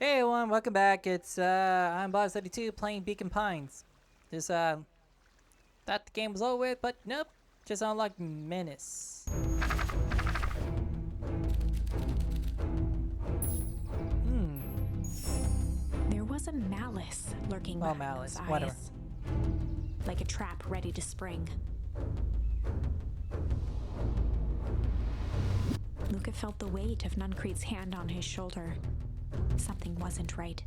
Hey everyone, welcome back. I'm Bob32 playing Beacon Pines. Just thought the game was over with, but nope. Just unlocked Menace. There was a malice lurking Well, behind Malice, those eyes. whatever. Like a trap ready to spring. Luca felt the weight of Nuncrete's hand on his shoulder. Something wasn't right.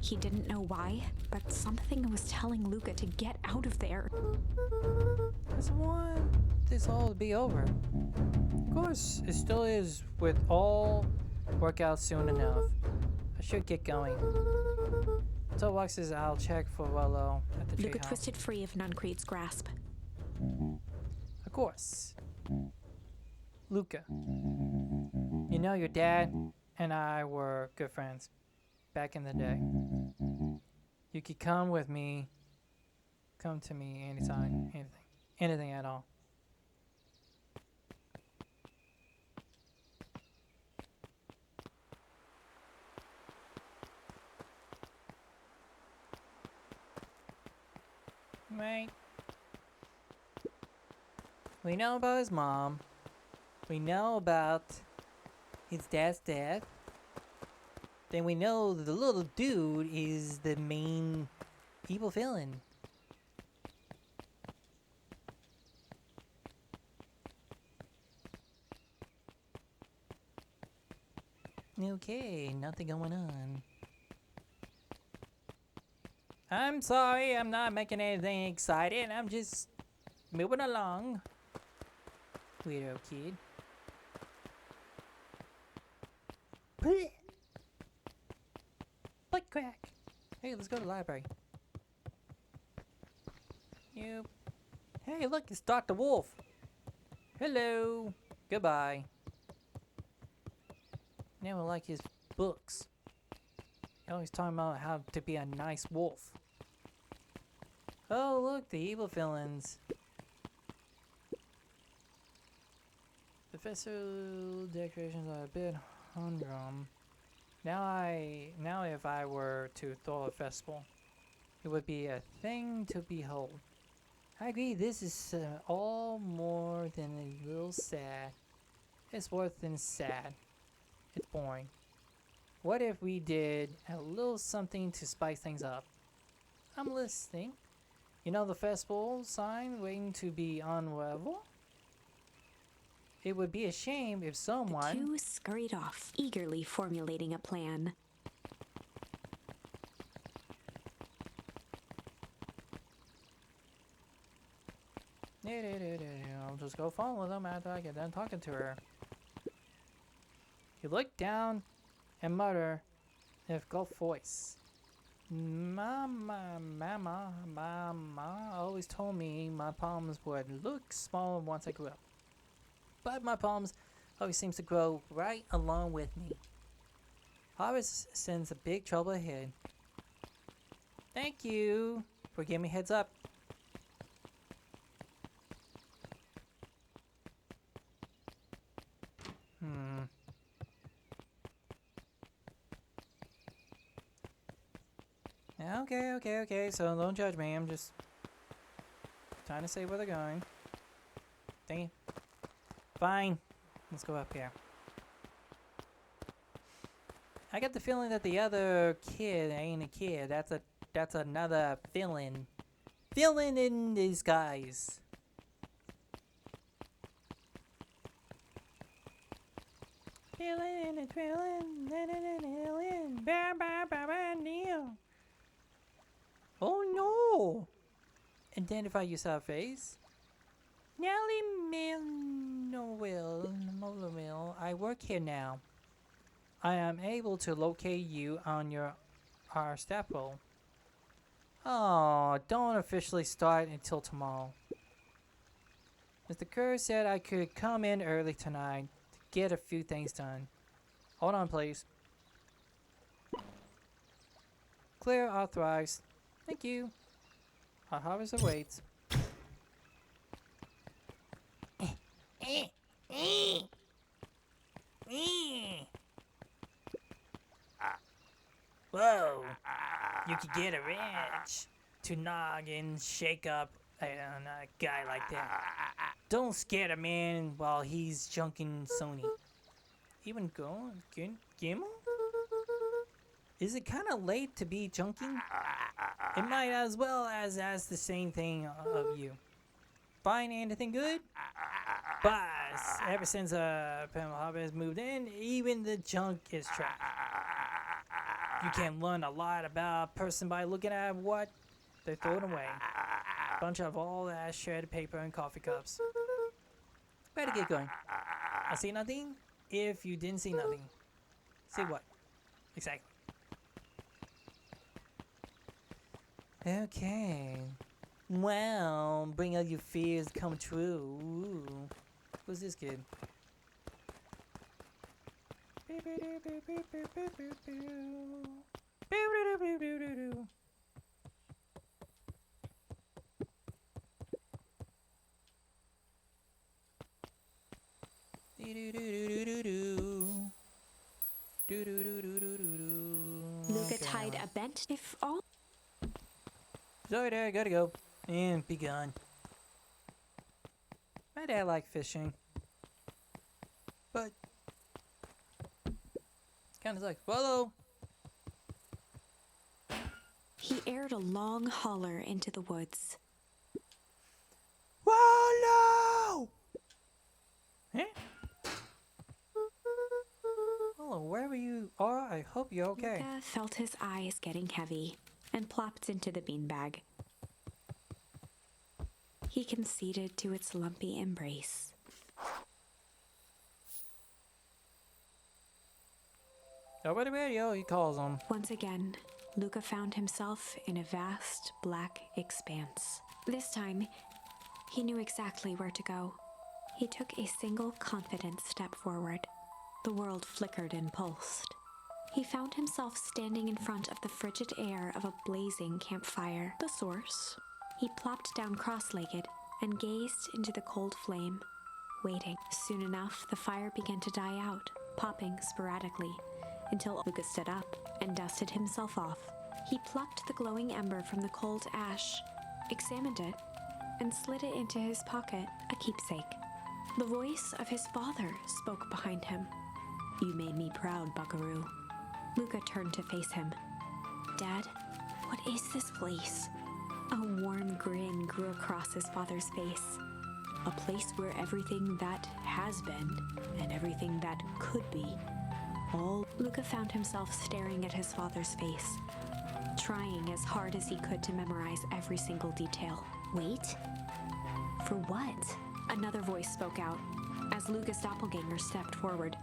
He didn't know why, but something was telling Luca to get out of there. I just want this all to be over. Of course, it still is with all work out soon enough. I should get going. Until Waxes, I'll check for Rollo at the Luca treehouse. twisted free of Nuncrete's grasp. Of course. Luca. You know your dad and I were good friends back in the day. You could come with me. Come to me anytime, anything at all. Right. We know about his mom. We know about his dad's dad. Then we know the little dude is the main evil villain. Okay, nothing going on. I'm sorry, I'm not making anything exciting. I'm just moving along. Weirdo kid. Butt crack. Hey, let's go to the library. Yep. Hey, look, it's Dr. Wolf. Hello. Goodbye. Now I like his books. He's always talking about how to be a nice wolf. Oh, look, the evil villains. The festival decorations are a bit humdrum. Now if I were to throw a festival, it would be a thing to behold. I agree, this is all more than a little sad. It's worse than sad. It's boring. What if we did a little something to spice things up? I'm listening. You know the festival sign waiting to be unraveled? It would be a shame if someone... The two scurried off, eagerly formulating a plan. I'll just go follow them after I get done talking to her. He looked down and muttered in a gulp voice. Mama always told me my palms would look smaller once I grew up. But my palms always seems to grow right along with me. Harvest sends a big trouble ahead. Thank you for giving me heads up. Okay, so don't judge me, I'm just trying to say where they're going. Dang it. Fine, let's go up here. I got the feeling that the other kid ain't a kid, that's another villain. Villain in disguise. Villain and villain, alien, Neil. Oh no! Identify yourself, face. Nellie Noel, I work here now. I am able to locate you on our staff roll. Oh, don't officially start until tomorrow. Mr. Kerr said I could come in early tonight to get a few things done. Hold on, please. Clear authorized. Thank you. Our harvest awaits. Whoa, you could get a wrench to nog and shake up a guy like that. Don't scare the man while he's junking Sony. Even go, Gimel? Is it kind of late to be junking? It might as well as ask the same thing of you. Find anything good? Boss, ever since Pamela Hobbs moved in, even the junk is trash. You can learn a lot about a person by looking at what they're throwing away. Bunch of all that shredded paper and coffee cups. Better get going. I see nothing? If you didn't see nothing. See what? Exactly. Okay. Well, bring all your fears come true. Ooh. Who's this kid? Luca tied a bent if all. Sorry there, gotta go. And be gone. My dad liked fishing. But kind of like, follow. He aired a long holler into the woods. Wallow! Eh? Hello, wherever you are, I hope you're okay. Luca felt his eyes getting heavy and plopped into the beanbag. He conceded to its lumpy embrace. Over the radio, he calls him. Once again, Luca found himself in a vast black expanse. This time, he knew exactly where to go. He took a single confident step forward. The world flickered and pulsed. He found himself standing in front of the frigid air of a blazing campfire. The source. He plopped down cross-legged and gazed into the cold flame, waiting. Soon enough, the fire began to die out, popping sporadically, until Luca stood up and dusted himself off. He plucked the glowing ember from the cold ash, examined it, and slid it into his pocket, a keepsake. The voice of his father spoke behind him. "You made me proud, Buckaroo." Luca turned to face him. "Dad, what is this place?" A warm grin grew across his father's face. "A place where everything that has been and everything that could be all..." Luca found himself staring at his father's face, trying as hard as he could to memorize every single detail. "Wait? For what?" Another voice spoke out as Luca's doppelganger stepped forward.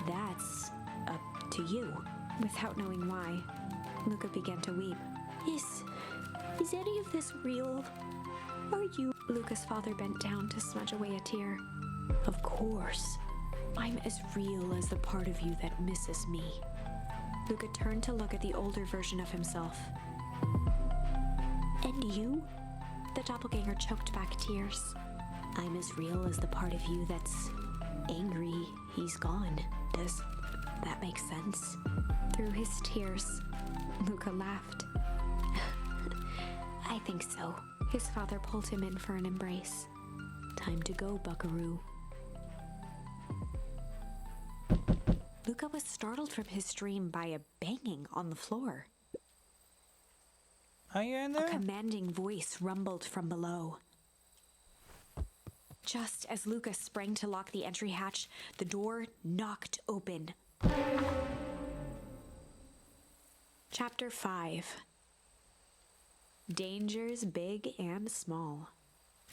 "That's up to you." Without knowing why, Luca began to weep. Is any of this real? Are you? Luca's father bent down to smudge away a tear. "Of course. I'm as real as the part of you that misses me." Luca turned to look at the older version of himself. "And you?" The doppelganger choked back tears. "I'm as real as the part of you that's angry he's gone. Does that make sense?" Through his tears, Luca laughed. "I think so." His father pulled him in for an embrace. "Time to go, Buckaroo." Luca was startled from his dream by a banging on the floor. Are you in A there? commanding voice rumbled from below. Just as Luca sprang to lock the entry hatch, the door knocked open. Chapter 5. Dangers big and small.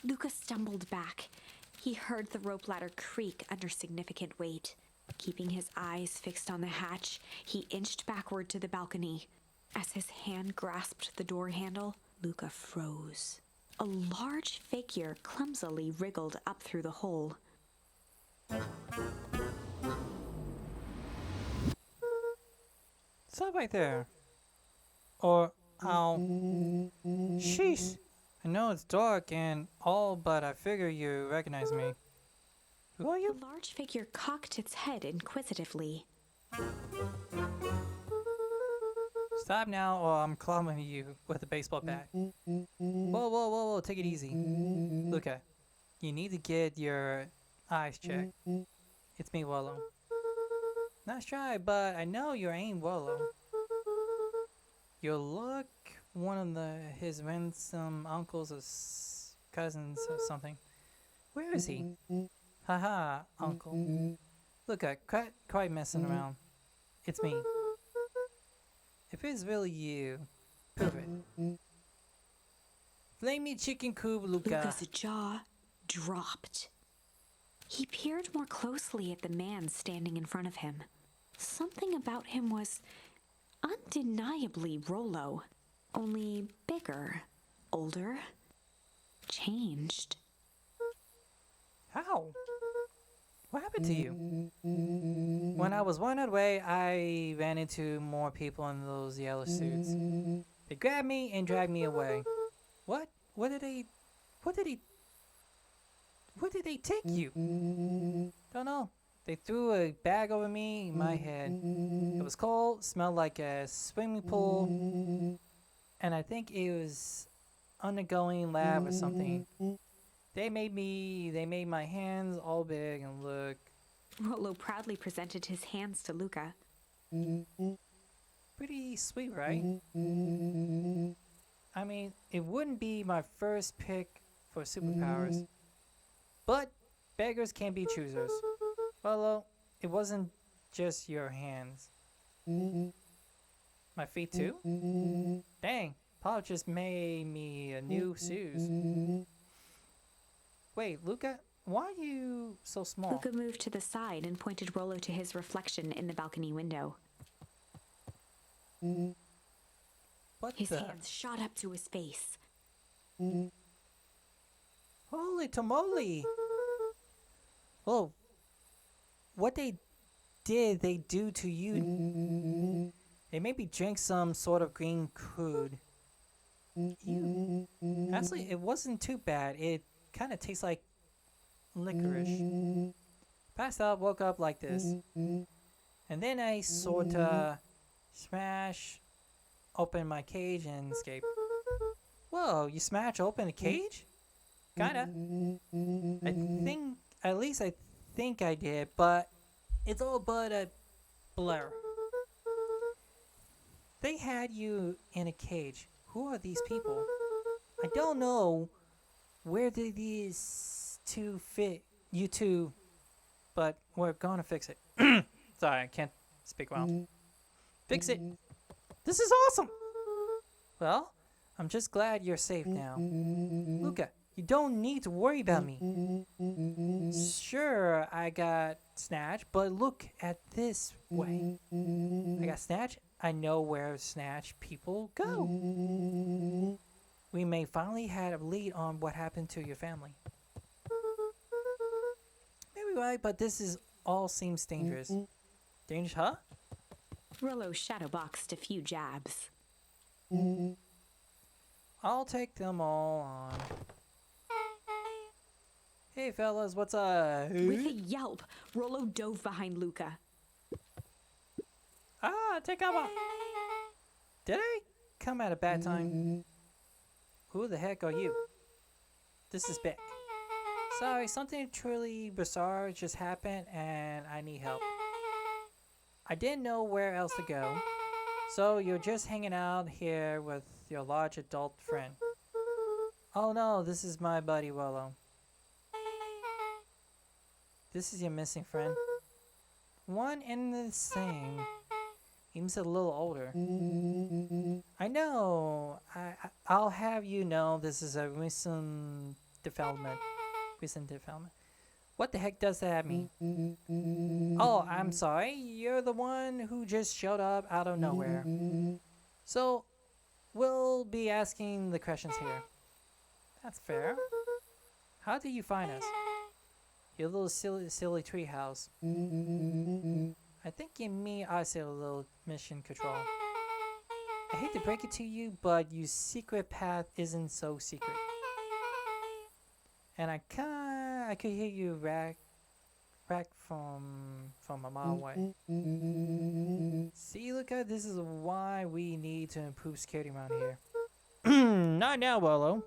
Luca stumbled back. He heard the rope ladder creak under significant weight. Keeping his eyes fixed on the hatch, he inched backward to the balcony. As his hand grasped the door handle, Luca froze. A large figure clumsily wriggled up through the hole. Stop right there. Or I'll... Sheesh. I know it's dark and all, but I figure you recognize me. Who are you? The large figure cocked its head inquisitively. Stop Stop now, or I'm clobbering you with a baseball bat. Whoa, whoa, whoa, whoa! Take it easy. Luca, you need to get your eyes checked. It's me, Wallow. Nice try, but I know you ain't Wallow. You look one of his ransom uncles or cousins or something. Where is he? Haha, uncle. Look, quite messing around. It's me. If it's really you, prove it. Flamey chicken coop, Luca. Luca's jaw dropped. He peered more closely at the man standing in front of him. Something about him was undeniably Rollo, only bigger, older, changed. How? What happened to you? When I was running away, I ran into more people in those yellow suits. They grabbed me and dragged me away. What? What did they take you? Don't know. They threw a bag over me in my head. It was cold, smelled like a swimming pool, and I think it was undergoing lab or something. They made my hands all big and look. Rollo proudly presented his hands to Luca. Pretty sweet, right? I mean, it wouldn't be my first pick for superpowers, but beggars can be choosers. Well, it wasn't just your hands. My feet too? Dang, Paul just made me a new shoes. Wait, Luca, why are you so small? Luca moved to the side and pointed Rollo to his reflection in the balcony window. What His the? hands shot up to his face. Holy tamale! Oh, what they do to you? They made me drink some sort of green crude. Ew. Actually, it wasn't too bad. It kind of tastes like licorice. Passed out, woke up like this. And then I sorta smash open my cage and escape. Whoa, you smash open a cage? Kinda. At least I think I did, but it's all but a blur. They had you in a cage. Who are these people? I don't know. Where did these two fit? You two. But we're gonna fix it. Sorry, I can't speak well. Fix it. This is awesome. Well, I'm just glad you're safe now. Luca, you don't need to worry about me. Sure, I got snatched, but look at this way. I got snatched. I know where snatched people go. We may finally have a lead on what happened to your family. Maybe right, but all seems dangerous. Dangerous, huh? Rollo shadowboxed a few jabs. I'll take them all on. Hey fellas, what's up? With a yelp, Rollo dove behind Luca. Take cover! Did I come at a bad time? Who the heck are you? This is Beck. Sorry, something truly bizarre just happened and I need help. I didn't know where else to go, so you're just hanging out here with your large adult friend. Oh no, this is my buddy Willow. This is your missing friend. One and the same. He's a little older. I know. I'll have you know this is a recent development. What the heck does that mean? Oh, I'm sorry. You're the one who just showed up out of nowhere. So, we'll be asking the questions here. That's fair. How did you find us? Your little silly treehouse. I think you and me are still a little mission control. I hate to break it to you, but your secret path isn't so secret. And I could hear you back from a mile away. See, Luca, this is why we need to improve security around here. Not now, Rolo.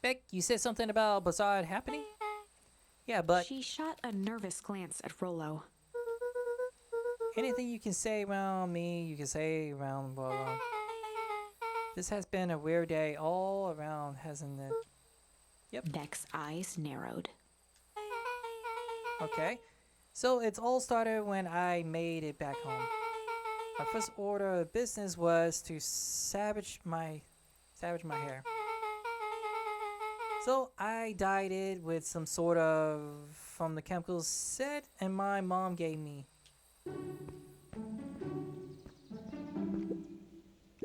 Beck, you said something about Bazaar happening? Yeah, but She shot a nervous glance at Rollo. anything you can say around me, you can say around Rolo. This has been a weird day all around, hasn't it? Yep. Beck's eyes narrowed. Okay. So it's all started when I made it back home. My first order of business was to savage my hair. So I dyed it with some sort of from the chemicals set and my mom gave me.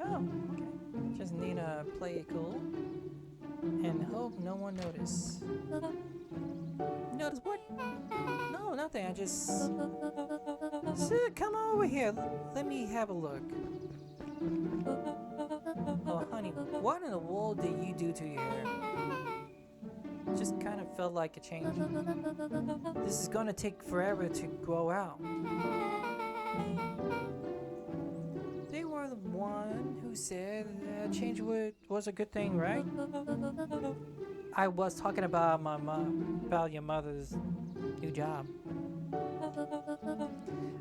Oh, okay. Just need to play it cool and hope no one notice. Notice what? No, nothing. I just come over here. Let me have a look. Oh, honey, what in the world did you do to your hair? Just kind of felt like a change. This is gonna take forever to grow out. They were the one who said that change was a good thing, right? I was talking about about your mother's new job.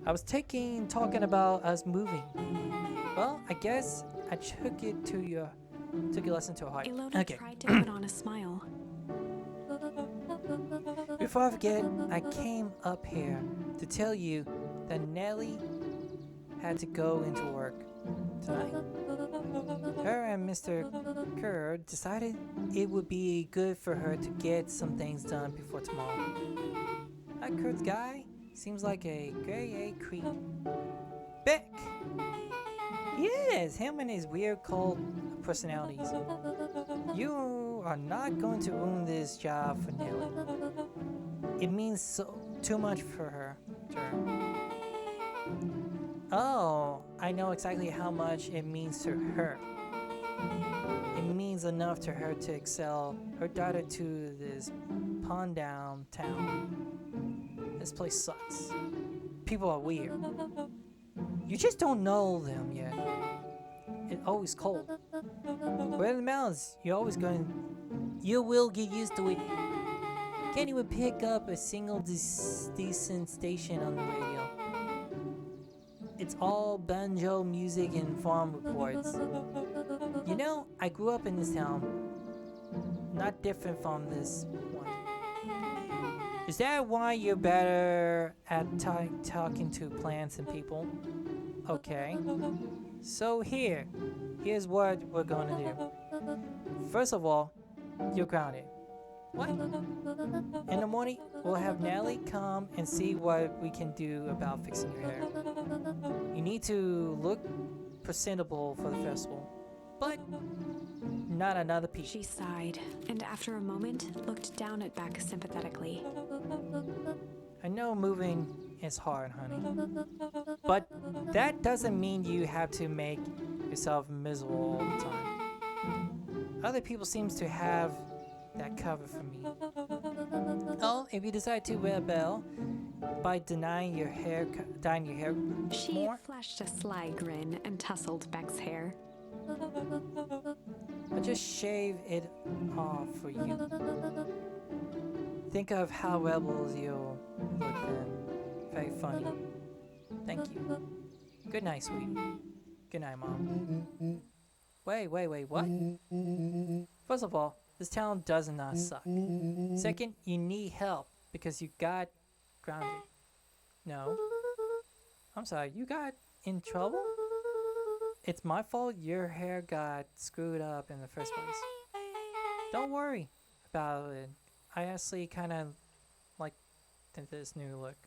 I was talking about us moving. Well, I guess I took your lesson to heart. Ilona tried to put on a smile. Before I forget, I came up here to tell you that Nellie had to go into work tonight. Her and Mr. Kerr decided it would be good for her to get some things done before tomorrow. That Kurt's guy seems like a grade A creep. Beck! Yes, him and his weird cult personalities. You are not going to ruin this job for Nellie. It means too much for her, sir. Oh, I know exactly how much it means to her. It means enough to her to excel her daughter to this pawn down town. This place sucks. People are weird. You just don't know them yet. It's always cold. Where the mountains, you will get used to it. Can't even pick up a single decent station on the radio. It's all banjo music and farm reports. You know, I grew up in this town. Not different from this one. Is that why you're better at talking to plants and people? Okay. So here's what we're gonna do. First of all, you're grounded. What? In the morning, we'll have Nellie come and see what we can do about fixing your hair. You need to look presentable for the festival, but not another piece. She sighed, and after a moment, looked down at Beck sympathetically. I know moving is hard, honey, but that doesn't mean you have to make yourself miserable all the time. Other people seem to have that covered for me. Oh, if you decide to rebel by dyeing your hair She more, flashed a sly grin and tousled Beck's hair. I'll just shave it off for you. Think of how rebels you'll look then. Very funny. Thank you. Good night, sweetie. Good night, Mom. Wait, what? First of all, this town does not suck. Second, you need help because you got grounded. No. I'm sorry, you got in trouble? It's my fault your hair got screwed up in the first place. Don't worry about it. I actually kind of like this new look.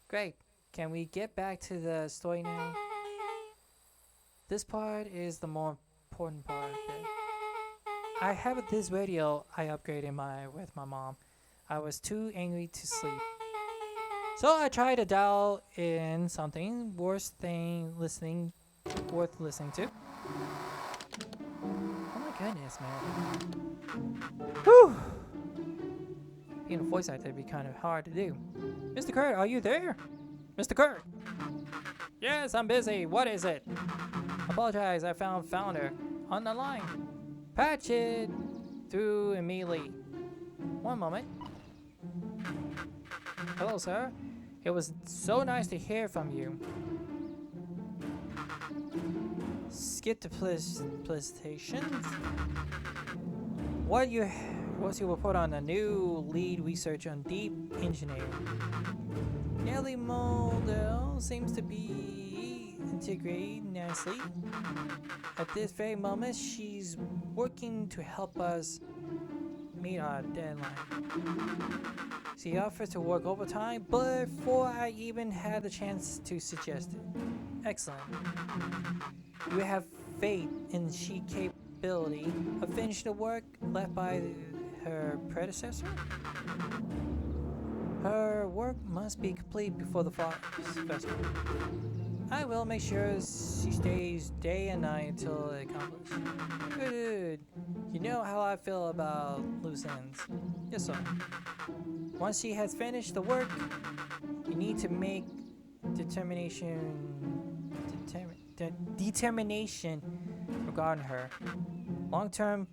Great. Can we get back to the story now? This part is the more important part. I have this radio I upgraded with my mom. I was too angry to sleep. So I tried to dial in something worth listening to. Oh my goodness, man. Whew. Being a voice actor would be kind of hard to do. Mr. Kurt, are you there? Mr. Kurt! Yes, I'm busy. What is it? Apologize, I found Founder on the line. Patch it through immediately. One moment. Hello, sir. It was so nice to hear from you. Skip the presentations. What's your report on the new lead research on deep engineering? Nellie Model seems to be integrating nicely. At this very moment, she's working to help us meet our deadline. She offers to work overtime before I even had the chance to suggest it. Excellent. You have faith in she capability of finishing the work left by her predecessor? Her work must be complete before the fall festival. I will make sure she stays day and night until accomplished. Good. You know how I feel about loose ends. Yes, sir. Once she has finished the work, you need to make determination regarding her. Long-term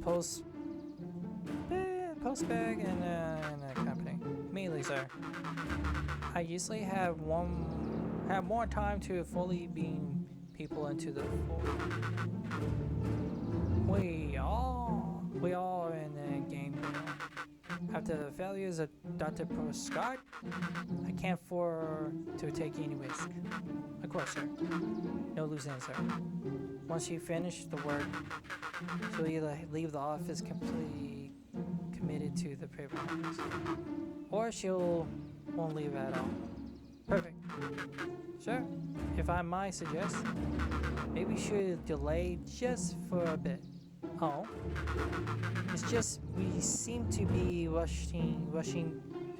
post-bag and a company. Immediately, sir. I usually have more time to fully beam people into the fold. We all are in the game now. After the failures of Dr. Prescott, I can't afford to take any risk. Of course, sir. No loose ends, sir. Once you finish the work, she'll either leave the office completely committed to the paper office, or she'll won't leave at all. Perfect. Sir, if I might suggest, maybe we should delay just for a bit. Oh, it's just we seem to be rushing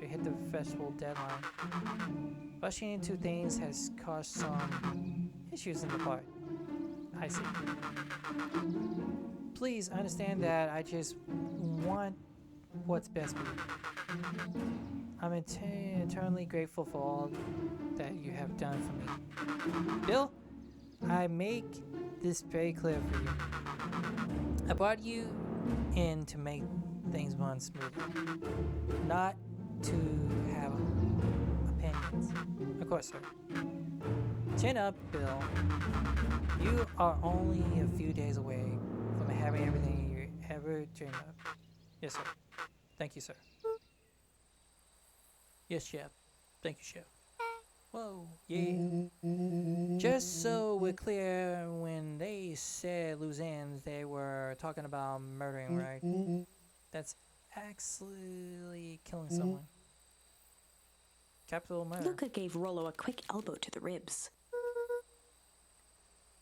to hit the festival deadline. Rushing into things has caused some issues in the part. I see. Please understand that I just want what's best for you. I'm eternally grateful for all that you have done for me. Bill, I make this very clear for you. I brought you in to make things run smoothly, not to have opinions. Of course, sir. Chin up, Bill. You are only a few days away from having everything you ever dreamed of. Yes, sir. Thank you, sir. Yes, Chef. Thank you, Chef. Whoa, yeah. Just so we're clear, when they said loose ends, they were talking about murdering, right? That's actually killing someone. Capital murder. Luca gave Rollo a quick elbow to the ribs.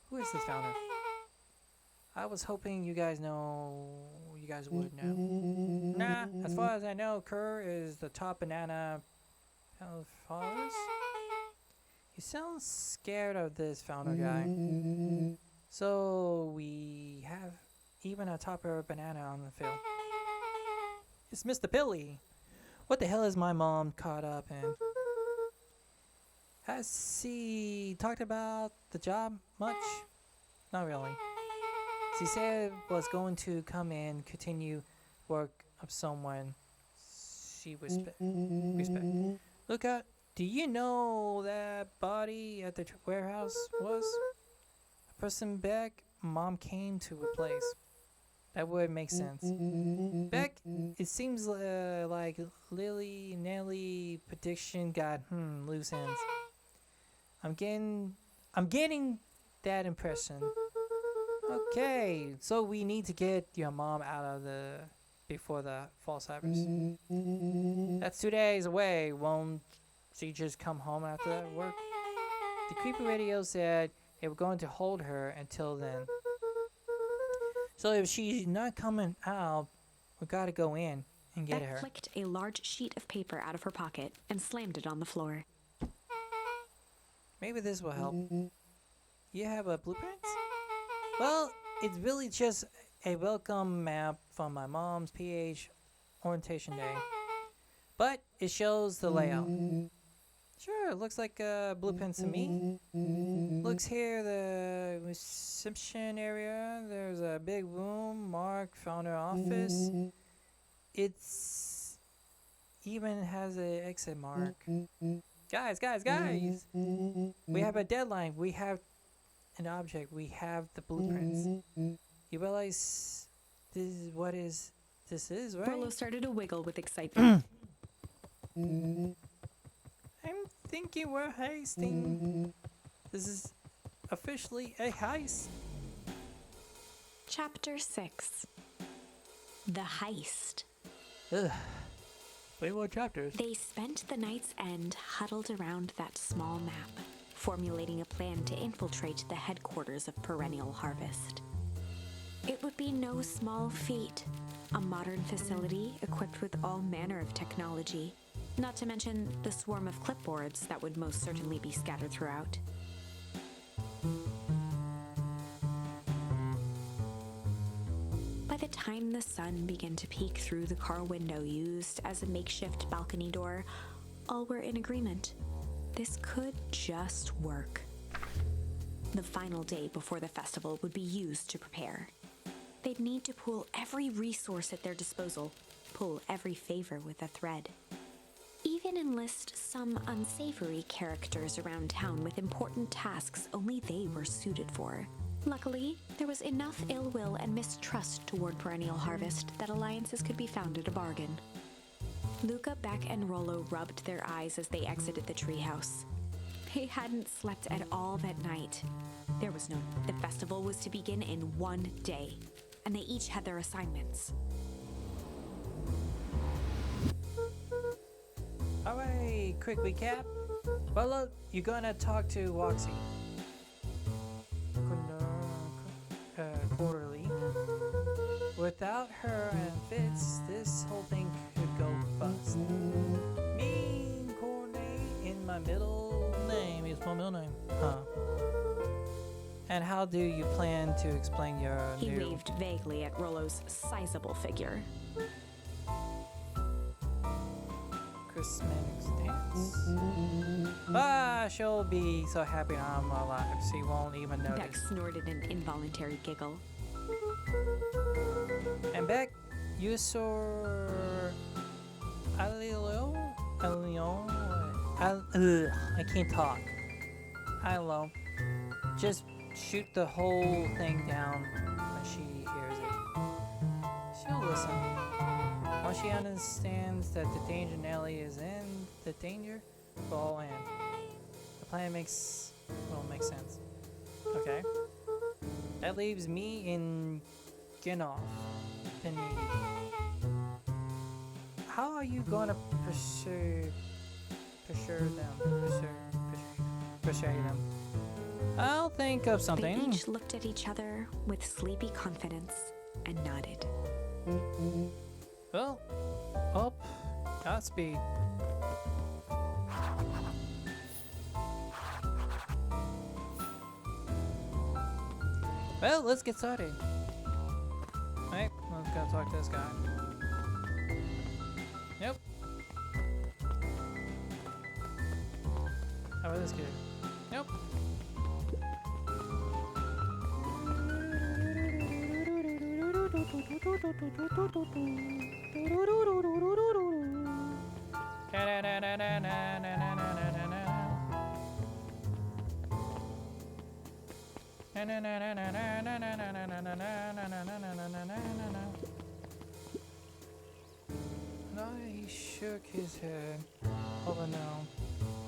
Who is this founder? I was hoping you guys would know. Nah, as far as I know, Kerr is the top banana followers. He sounds scared of this founder guy. So we have even a topper banana on the field. It's Mr. Billy. What the hell is my mom caught up in? Has he talked about the job much? Not really. She said was going to come in, continue work of someone she respect. Look at. Do you know that body at the warehouse was a person Beck mom came to replace? That would make sense. Beck, it seems like Lily Nelly prediction got loose ends. I'm getting that impression. Okay, so we need to get your mom out of before the fall cypress. That's 2 days away. Won't she just come home after that work? The creepy radio said they were going to hold her until then. So if she's not coming out, we gotta go in and get her. Beck flicked a large sheet of paper out of her pocket and slammed it on the floor. Maybe this will help. You have a blueprint? Well, it's really just a welcome map from my mom's PH orientation day. but it shows the layout. Sure, it looks like blueprints to me. Looks here, the reception area. There's a big room marked founder office. It's even has a exit mark. Guys! We have a deadline. We have an object. We have the blueprints. You realize this is, right? Rollo started to wiggle with excitement. I'm thinking we're heisting. This is officially a heist. Chapter 6. The Heist. Ugh. 21 chapters. They spent the night's end huddled around that small map, formulating a plan to infiltrate the headquarters of Perennial Harvest. It would be no small feat, a modern facility equipped with all manner of technology, not to mention the swarm of clipboards that would most certainly be scattered throughout. By the time the sun began to peek through the car window used as a makeshift balcony door, all were in agreement. This could just work. The final day before the festival would be used to prepare. They'd need to pool every resource at their disposal, pull every favor with a thread. Even enlist some unsavory characters around town with important tasks only they were suited for. Luckily, there was enough ill will and mistrust toward Perennial Harvest that alliances could be found at a bargain. Luca, Beck, and Rollo rubbed their eyes as they exited the treehouse. They hadn't slept at all that night. The festival was to begin in one day, and they each had their assignments. Alright, quick recap. Rollo, you're gonna talk to Waxy. Quarterly. Without her and Fitz, this whole thing could go bust. Me, coordinate in my middle name is my middle name. Huh. And how do you plan to explain your He new... waved vaguely at Rollo's sizable figure. Christmas dance? She'll be so happy I'm alive. She won't even notice. Beck snorted an involuntary giggle. And Beck, you saw I can't talk. Hello. Just shoot the whole thing down when she hears it. She'll listen. Once she understands that the danger Nellie is in, the danger, we're all in. The plan makes sense. Okay. That leaves me in Genoff. How are you gonna persuade them? I'll think of something. They each looked at each other with sleepy confidence and nodded. Well, up, Godspeed. Well, let's get started. Alright, let's go talk to this guy. Yep. How about this kid? Nope. No, he shook his head. Oh no.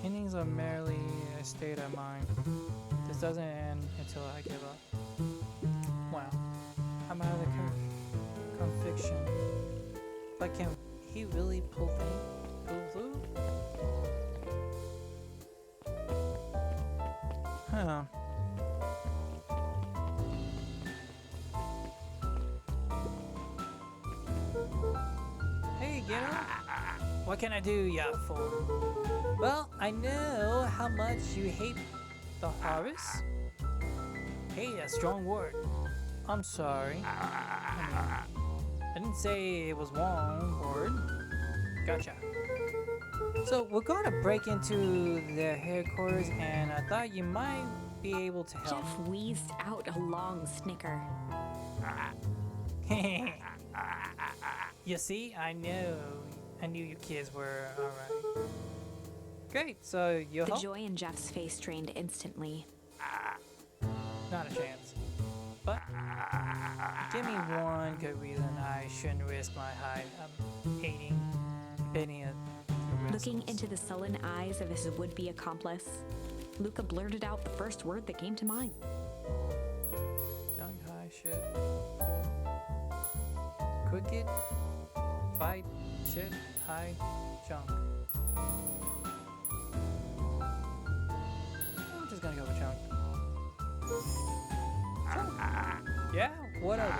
Endings are merely a state of mind. This doesn't end until I give up. Wow. I'm out of the conviction. But can he really pull through? Huh. Hey, get up. What can I do ya for? Well, I know how much you hate the harvest. Hate a strong word. I'm sorry. I didn't say it was wrong word. Gotcha. So we're gonna break into their headquarters, and I thought you might be able to help. Jeff wheezed out a long snicker. You see, I knew you kids were alright. Great, so you'll The help? joy in Jeff's face drained instantly. Not a chance. But give me one good reason I shouldn't risk my hide. I'm hating betting at the Looking whistles. into the sullen eyes of his would-be accomplice, Luca blurted out the first word that came to mind. Dunk high shit. Crooked. Fight. Shit. High. Chunk. I'm just gonna go with chunk. Chunk. Yeah, what of it?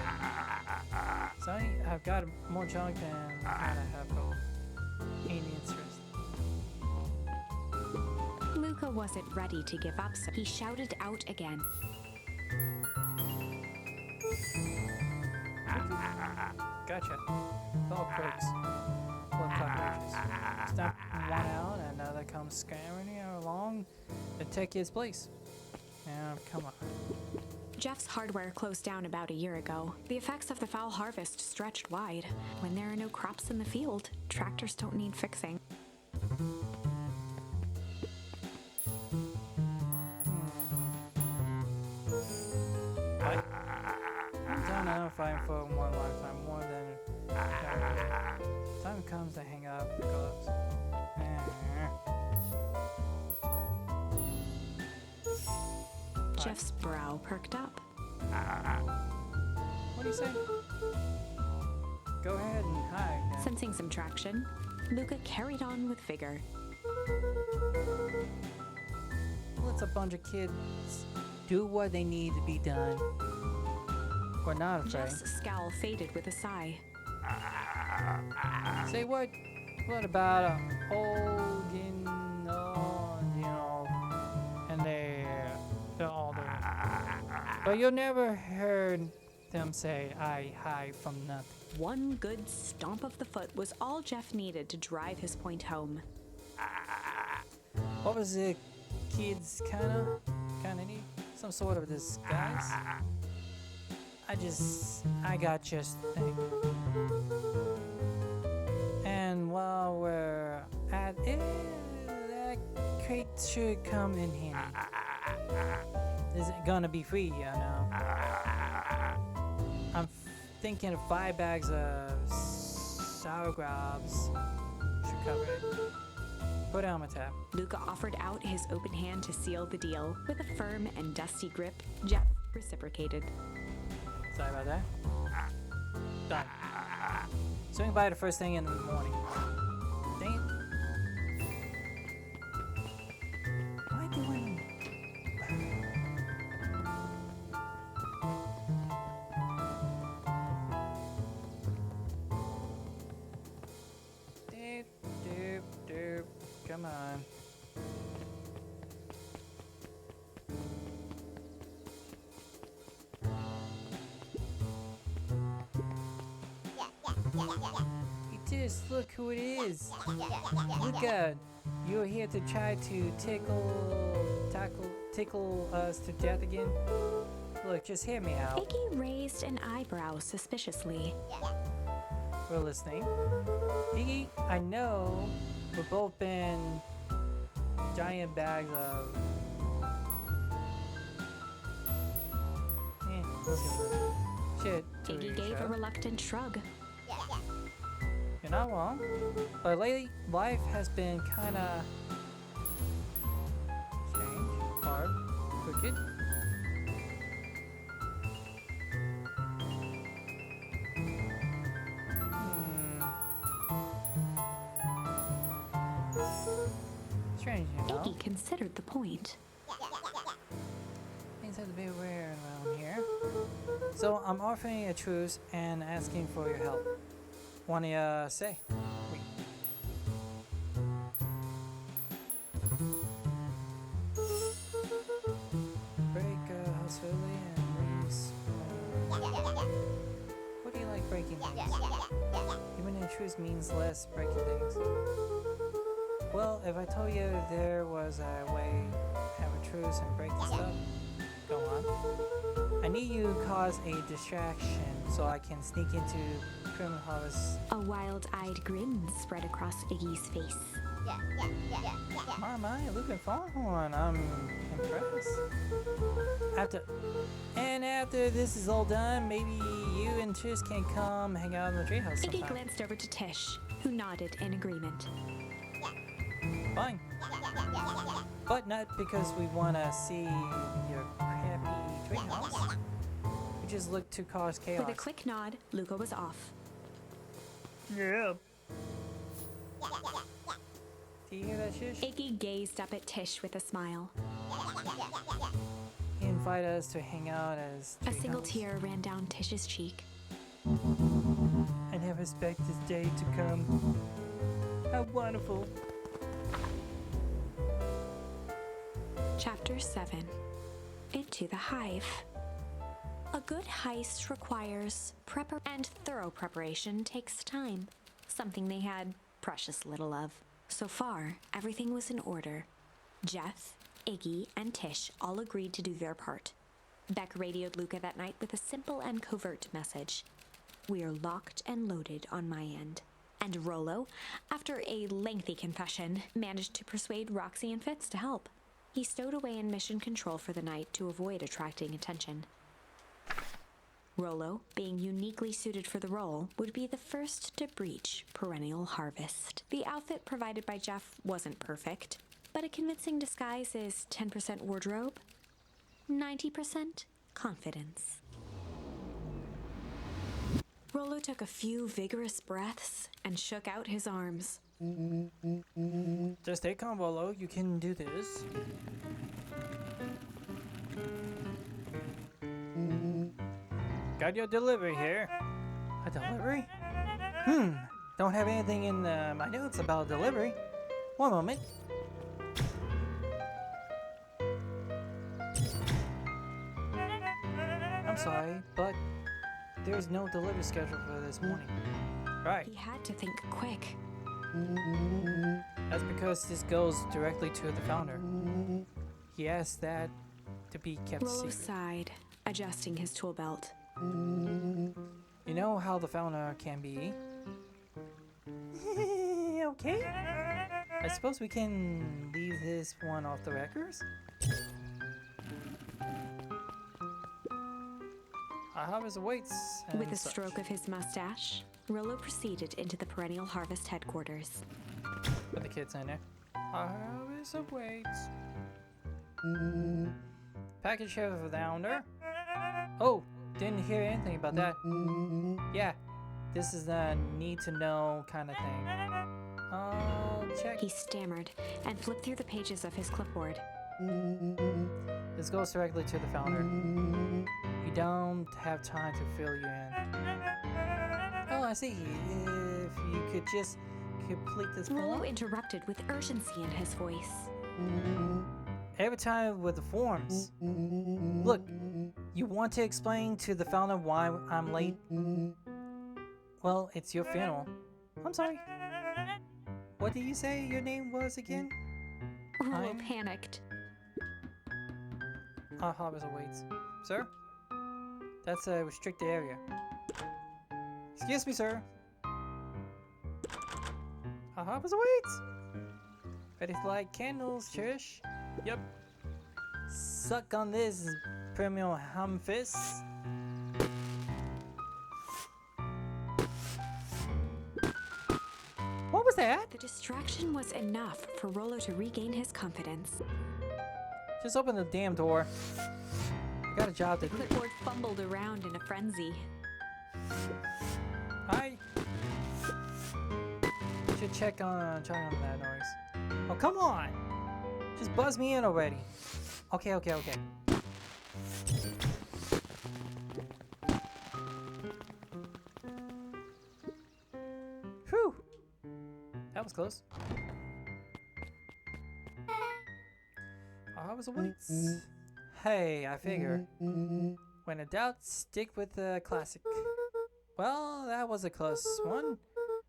Sonny, I've got more chunk than I have from any interest. Luca wasn't ready to give up, so he shouted out again. Gotcha. It's all quirks. Or cockroaches. Stomp one out, and another comes scurrying along the tech kid's place. Now, come on. Jeff's hardware closed down about a year ago. The effects of the foul harvest stretched wide. When there are no crops in the field, tractors don't need fixing. I don't know if I'm for one lifetime more than time comes to hang up the gloves. Jeff's brow perked up. What do you say? Go ahead and hide. Then. Sensing some traction, Luca carried on with vigor. Let's a bunch of kids do what they need to be done. We're not afraid. Jeff's scowl faded with a sigh. Say what? What about a Hogan? Oh, you know, and they're all there. But you never heard them say, "I hide from nothing." One good stomp of the foot was all Jeff needed to drive his point home. What was the kids kinda need? Some sort of disguise? I got just the thing. And while we're at it, that crate should come in handy. Is it gonna be free, you know? I'm thinking of 5 bags of sour grabs should cover it. Put it on my tab. Luca offered out his open hand to seal the deal. With a firm and dusty grip, Jeff reciprocated. Sorry about that. Done. Swing by the first thing in the morning. Dang it. Why doing? Doop, doop, doop. Come on. Just look who it is. Luca, you're here to try to tickle us to death again? Look, just hear me out. Iggy raised an eyebrow suspiciously. We're listening. Iggy, I know we've both been giant bags of... shit. to Iggy each gave a other. reluctant shrug. You're not wrong, but lately life has been kinda strange, hard, crooked. Strange, you know? Iggy considered the point. Things have to be weird around here. So I'm offering a truce and asking for your help. What do you say? Wait. Break house early and leaves. What do you like breaking things? Even in truce means less breaking things. Well, if I told you there was a way to have a truce and break this up, go on. I need you to cause a distraction so I can sneak into Criminal Harvest. A wild-eyed grin spread across Iggy's face. My, Luke and Foghorn, I'm impressed. After this is all done, maybe you and Tish can come hang out in the treehouse Iggy sometime. glanced over to Tish, who nodded in agreement. Fine. But not because we want to see your crappy treehouse. We just look to cause chaos. With a quick nod, Luca was off. Yeah. Do you hear that, Shish? Iggy gazed up at Tish with a smile. He invited us to hang out as A single treehouse. tear ran down Tish's cheek. I never expect this day to come. How wonderful. Chapter 7. Into the Hive. A good heist requires and thorough preparation takes time, something they had precious little of. So far, everything was in order. Jeff, Iggy, and Tish all agreed to do their part. Beck radioed Luca that night with a simple and covert message. We are locked and loaded on my end. And Rollo, after a lengthy confession, managed to persuade Roxy and Fitz to help. He stowed away in mission control for the night to avoid attracting attention. Rollo, being uniquely suited for the role, would be the first to breach Perennial Harvest. The outfit provided by Jeff wasn't perfect, but a convincing disguise is 10% wardrobe, 90% confidence. Rollo took a few vigorous breaths and shook out his arms. Just stay calm, Rollo. You can do this. Got your delivery here. A delivery? Don't have anything in my notes about delivery. One moment. I'm sorry, but there's no delivery schedule for this morning. Right. He had to think quick. That's because this goes directly to the founder. He asked that to be kept Rollo secret. sighed, adjusting his tool belt. You know how the founder can be. Okay. I suppose we can leave this one off the records. Our harvest awaits. and With a such. stroke of his mustache, Rollo proceeded into the Perennial Harvest headquarters. Put the kids in there. Our harvest awaits. Package here for the founder. Oh, didn't hear anything about that. Yeah, this is the need to know kind of thing. I'll check. He stammered and flipped through the pages of his clipboard. This goes directly to the founder. We don't have time to fill you in. Oh, I see. If you could just complete this Rollo form. interrupted with urgency in his voice. Every time with the forms. Look, you want to explain to the founder why I'm late? Well, it's your funeral. I'm sorry. What did you say your name was again? Rollo I'm- panicked. Our harvest awaits. Sir? That's a restricted area. Excuse me, sir. Our harvest awaits. Ready to light candles, Cherish? Yep. Suck on this, Premium Hamfist. What was that? The distraction was enough for Rollo to regain his confidence. Just open the damn door. I got a job to do. Clipboard fumbled around in a frenzy. Hi. Should check on that noise. Oh, come on! Just buzz me in already. Okay. Whew! That was close. I was awaits. Hey, I figure. When in doubt, stick with the classic. Well, that was a close one,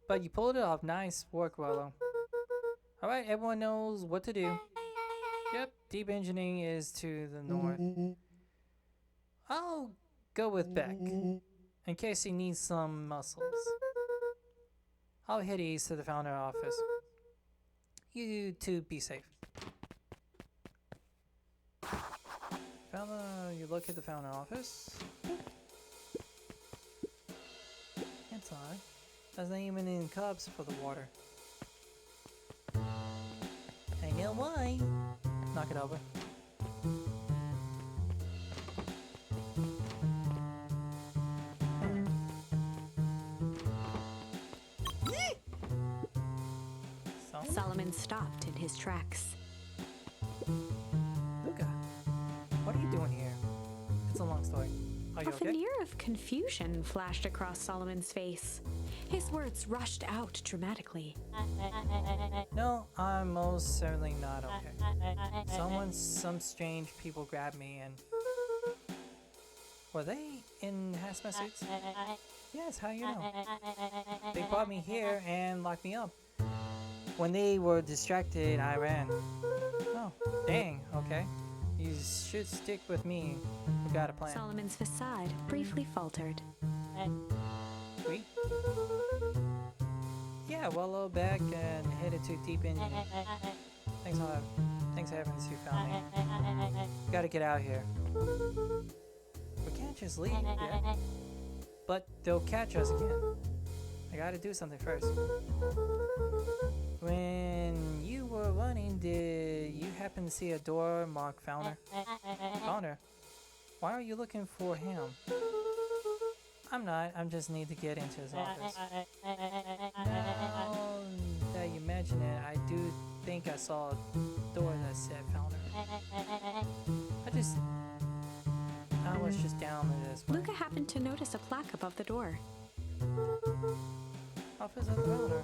but you pulled it off. Nice work, Rollo. Alright, everyone knows what to do. Yep, deep engineering is to the north. I'll go with Beck, in case he needs some muscles. I'll head east to the founder office. You two be safe. You look at the founder office. Inside, there's not even any cups for the water. I know why. Knock it over. Solomon stopped in his tracks. Luca, what are you doing here? It's a long story. Are you A okay? veneer of confusion flashed across Solomon's face. His words rushed out dramatically. No, I'm most certainly not okay. Some strange people grabbed me and... Were they in hazmat suits? Yes, how you know? They brought me here and locked me up. When they were distracted, I ran. Oh, dang, okay. You should stick with me. We got a plan. Solomon's facade briefly faltered. We? Yeah, well, back and headed to deep in. Thanks heavens you found me. Gotta get out here. We can't just leave, yeah? But they'll catch us again. I gotta do something first. When you were running, did you happen to see a door marked Founder? Founder? Why are you looking for him? I'm not. I just need to get into his office. Now that you mention it, I do think I saw a door that said Founder. I was just down this way. Luca happened to notice a plaque above the door. Office of the Founder.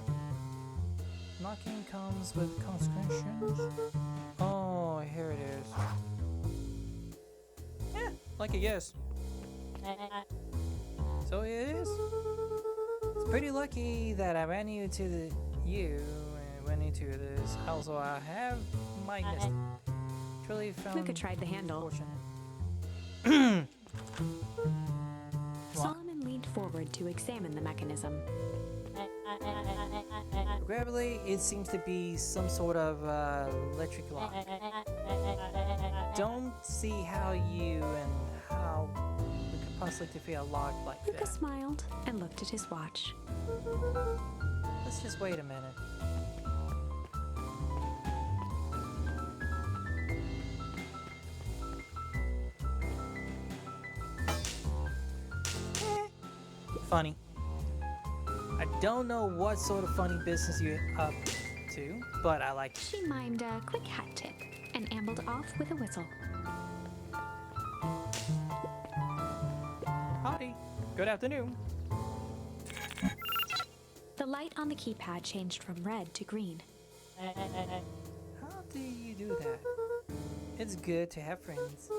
Knocking comes with consequences. Oh, here it is. Yeah, like a yes. So it is. It's pretty lucky that I ran into you and went into this. Also, I have my missed. Truly found. Luca tried the handle. Fortune. Solomon leaned forward to examine the mechanism. Regrettably, it seems to be some sort of electric lock. Don't see how you and how we could possibly defeat a lock like Luca that. smiled and looked at his watch. Let's just wait a minute. Funny. I don't know what sort of funny business you're up to, but I like it. She mimed a quick hat tip and ambled off with a whistle. Howdy. Good afternoon. The light on the keypad changed from red to green. How do you do that? It's good to have friends.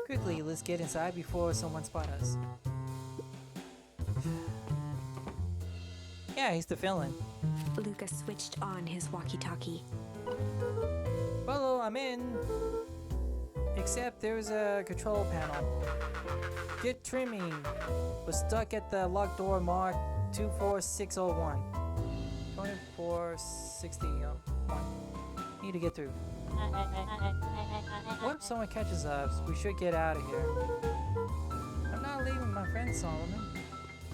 Quickly, let's get inside before someone spots us. Yeah, he's the villain. Luca switched on his walkie-talkie. Well, I'm in. Except there's a control panel. Get trimming. We're stuck at the locked door marked 24601. 24601. Need to get through. What if someone catches us? We should get out of here. I'm not leaving my friend Solomon.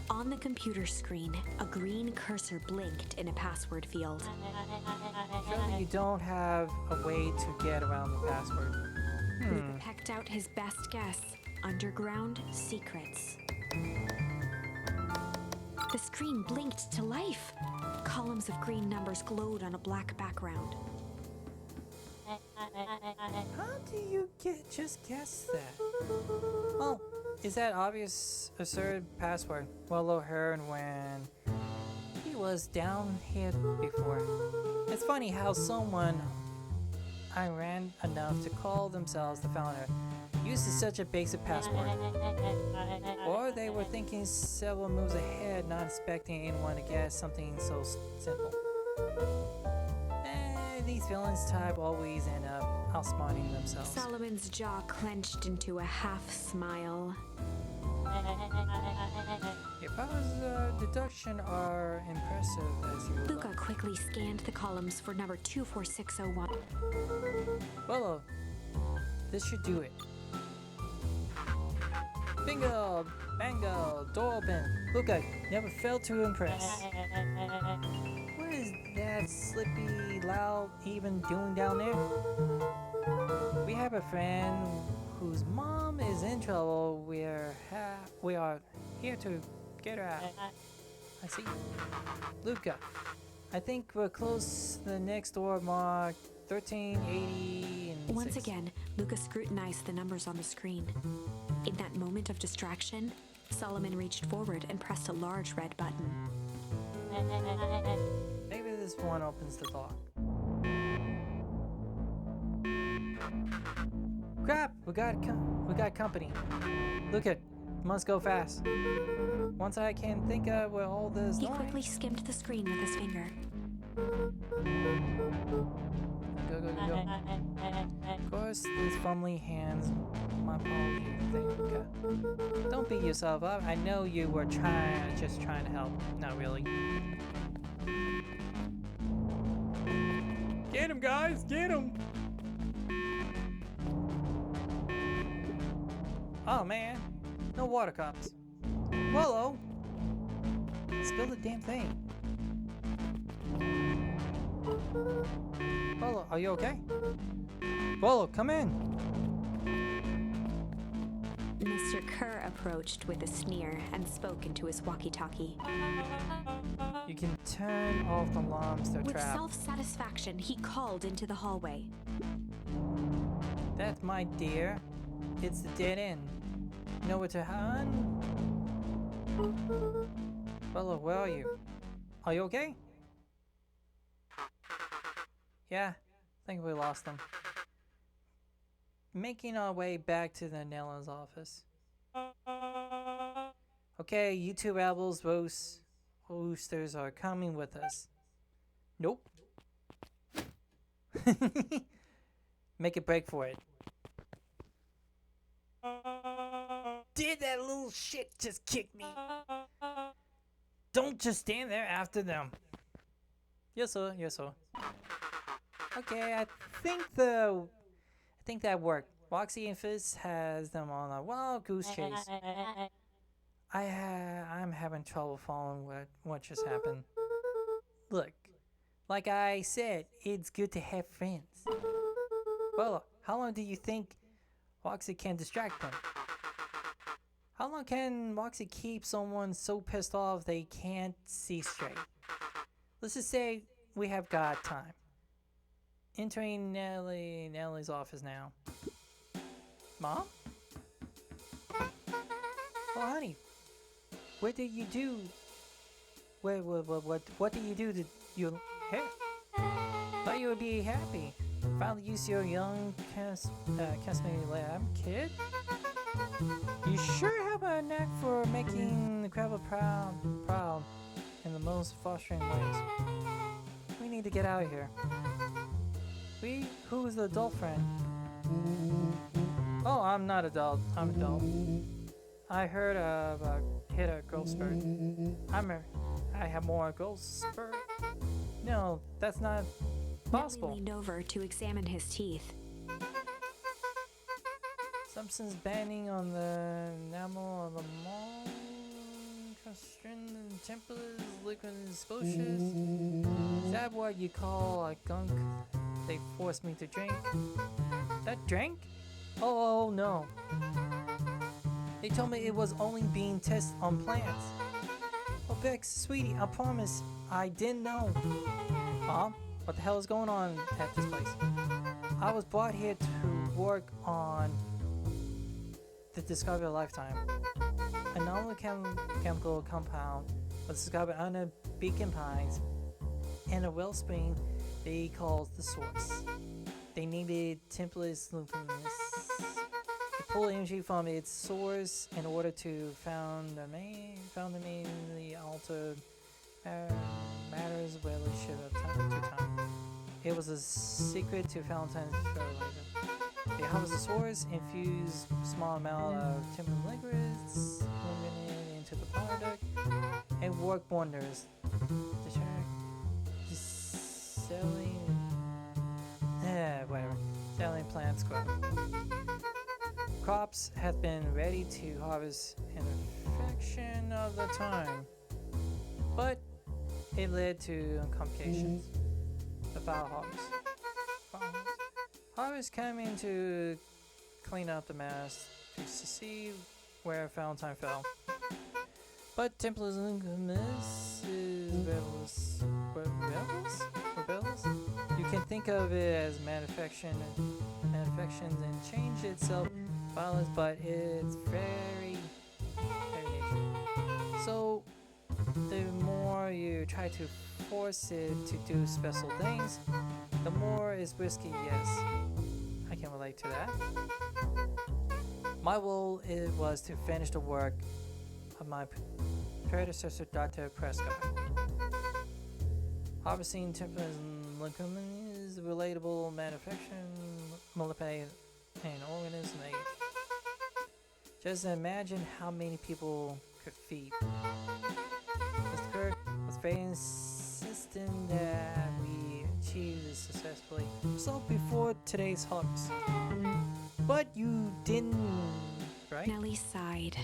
On the computer screen, a green cursor blinked in a password field. Surely you don't have a way to get around the password. Luca pecked out his best guess: underground secrets. The screen blinked to life. Columns of green numbers glowed on a black background. How do you just guess that? Well, is that obvious absurd password? Well, heard when he was down here before. It's funny how someone I ran enough to call themselves the founder uses such a basic password. Or they were thinking several moves ahead, not expecting anyone to guess something so simple. these villains type always end up outsmarting themselves? Solomon's jaw clenched into a half smile. Your powers of deduction are impressive as you would Luca like. quickly scanned the columns for number 24601. Well, this should do it. Bingo! Bango! Door open! Luca, never failed to impress. What is that slippy, loud even doing down there? We have a friend whose mom is in trouble. We are here to get her out. I see. Luca, I think we're close to the next door marked 1380 and Once 6. again, Luca scrutinized the numbers on the screen. In that moment of distraction, Solomon reached forward and pressed a large red button. Maybe this one opens the door. Crap! We got company. Look it, must go fast. Once I can think of where all this He noise. quickly skimmed the screen with his finger. Go. Of course, these fumbling hands. My apologies. Don't beat yourself up. I know you were just trying to help. Not really. Get him, guys! Get him! Oh man, no water cups. Willow, spill the damn thing. Willow, are you okay? Willow, come in. Mr. Kerr approached with a sneer and spoke into his walkie-talkie. You can turn off the alarms, they're With trapped. self-satisfaction, he called into the hallway. That's my dear. It's the dead end. Know where to hide? Willow, where are you? Are you okay? Yeah, I think we lost them. Making our way back to the Nella's office. Okay, you two rebels, roosters are coming with us. Nope. Make a break for it. Did that little shit just kick me? Don't just stand there after them. Yes, sir. Yes, sir. Okay, I think that worked. Roxy and Fizz has them on a wild goose chase. I'm having trouble following what just happened. Look, like I said, it's good to have friends. Well, how long do you think Roxy can distract them? How long can Roxy keep someone so pissed off they can't see straight? Let's just say we have got time. Entering Nellie's office now. Mom? Oh, honey, what did you do? What did you do to your hair? Thought you would be happy. Finally use your young cosmetic lab kid. You sure have a knack for making the crowd proud in the most fostering ways. We need to get out of here. Who's the adult friend? Oh, I'm not adult. I'm adult. I heard of hit a growth spurt. I have more growth spurt. No, that's not possible. Nellie leaned over to examine his teeth. Substance banning on the enamel of the mall. Constraining templates, liquid exposures. Is that what you call a gunk they forced me to drink? That drink? Oh no. They told me it was only being tested on plants. Oh Bex, sweetie, I promise I didn't know. Mom, what the hell is going on at this place? I was brought here to work on the discovery of a lifetime. A novel chemical compound was discovered under beacon pines and a wellspring they called the source. They needed templates luminous to pull energy from its source in order to found the altered matters relationship of time to time. it was a secret to Valentine's fertilizer. They harvest the source, infuse small amount of timber liquids, moving it into the product, and work wonders. Selling, whatever. Selling plants grow. Crops have been ready to harvest in a fraction of the time, but it led to complications. The foul harvest. Harvest coming to clean up the mess to see where Valentine fell. But Templars and is rebels? You can think of it as manufactions and change itself violence, but it's very nature. So the more you try to force it to do special things, the more it's risky, yes. I can relate to that. My goal was to finish the work of my predecessor, Dr. Prescott. Harvesting temperance and legumes is relatable manufacturing, multiply an organism age. Just imagine how many people could feed. Mr. Kirk was very insistent that we achieve this successfully. So before today's harvest. But you didn't, right? Nellie sighed.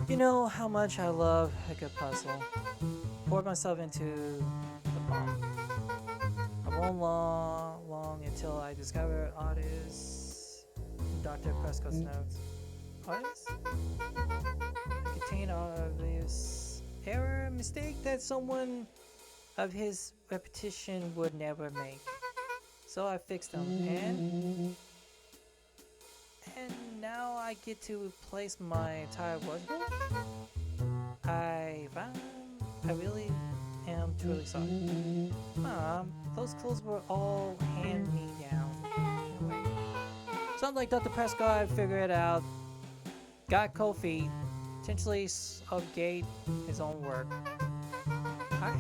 You know how much I love a good puzzle. Poured myself into the bomb. I won't long until I discovered Otis in Dr. Prescott's notes. Otis? Contained obvious error, mistake that someone of his reputation would never make. So I fixed them, and now I get to replace my entire wardrobe. I really am truly sorry. Mom, those clothes were all hand-me-down. Anyway, sounds like Dr. Prescott figured it out, got cold feet, potentially subgate his own work. I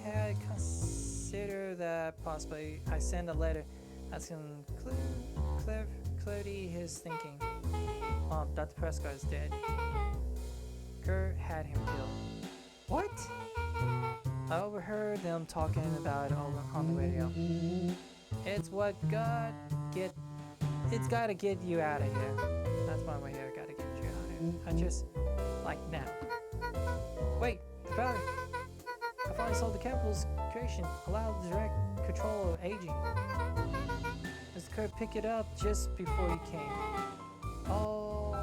had considered that possibly I send a letter asking clarity his thinking. Dr. Prescott is dead. Kurt had him killed. What? I overheard them talking about it on the radio. It's gotta get you out of here. That's my way here, gotta get you out of here. I just, like now. Wait, the battery. I finally solved the chemicals creation, allowed direct control of aging. Mr. Kurt picked it up just before you came. Oh,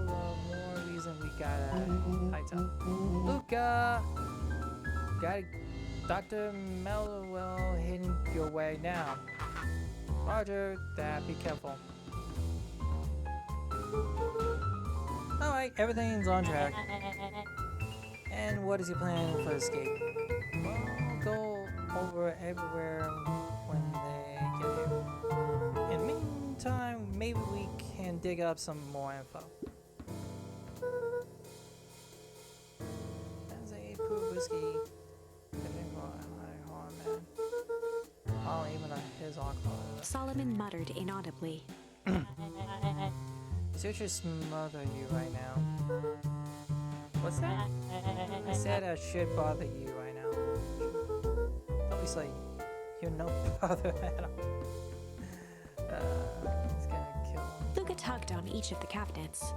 the more reason we gotta lights up. Luca! Got Dr. Mellowell heading your way now. Roger that, be careful. Alright, everything's on track. And what is your plan for escape? Well, go over everywhere when they get here. In the meantime, maybe we can dig up some more info. That's a proof whiskey. Oh, even his uncle. Solomon muttered inaudibly. Should just smother you right now. What's that? I said I should bother you right now. Don't be silly. You're no bother at all. He's gonna kill him. Luca tugged on each of the cabinets.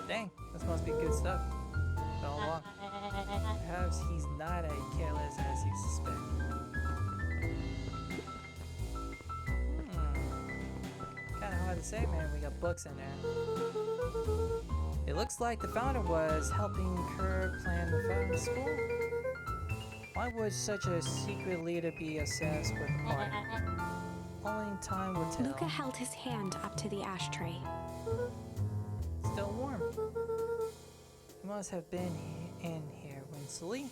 Dang, this must be good stuff. Fell along. Perhaps he's not as careless as you suspect. Kinda hard to say, man. We got books in there. It looks like the founder was helping Kurt plan the founding school. Why would such a secret leader be obsessed with art? Only time will tell. Luca held his hand up to the ashtray. Still warm. He must have been in here recently.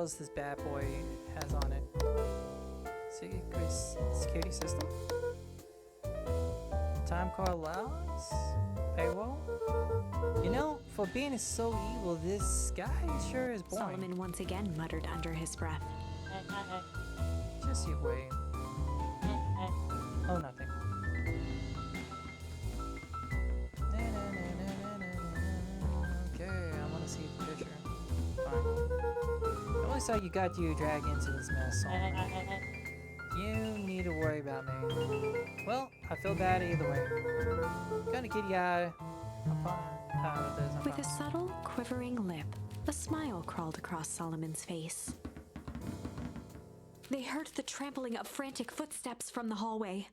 else this bad boy has on it. Security system? Time card logs? Payroll? You know, for being so evil, this guy sure is boring. Solomon once again muttered under his breath. Just you wait. Oh, nothing. Okay, I want to see the picture. Fine. At least you got you dragged into this mess, Solomon. You need to worry about me. Well, I feel bad either way. Gonna get you out of this. With a subtle, quivering lip, a smile crawled across Solomon's face. They heard the trampling of frantic footsteps from the hallway.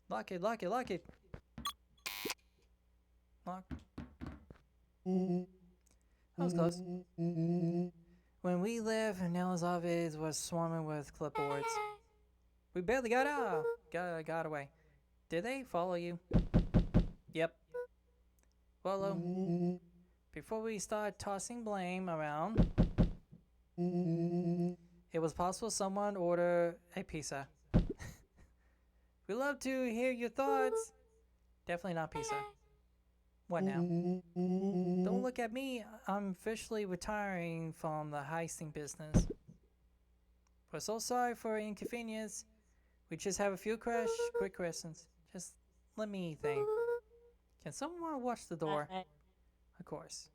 Lock it, lock it, lock it. Lock. That was close. When we left, Nella's office was swarming with clipboards. We barely got out. Got away. Did they follow you? Yep. Follow. Before we start tossing blame around, it was possible someone ordered a pizza. We'd love to hear your thoughts. Definitely not pizza. What now? Don't look at me. I'm officially retiring from the heisting business. We're so sorry for inconvenience. We just have a few quick questions. Just let me think. Can someone watch the door? Of course.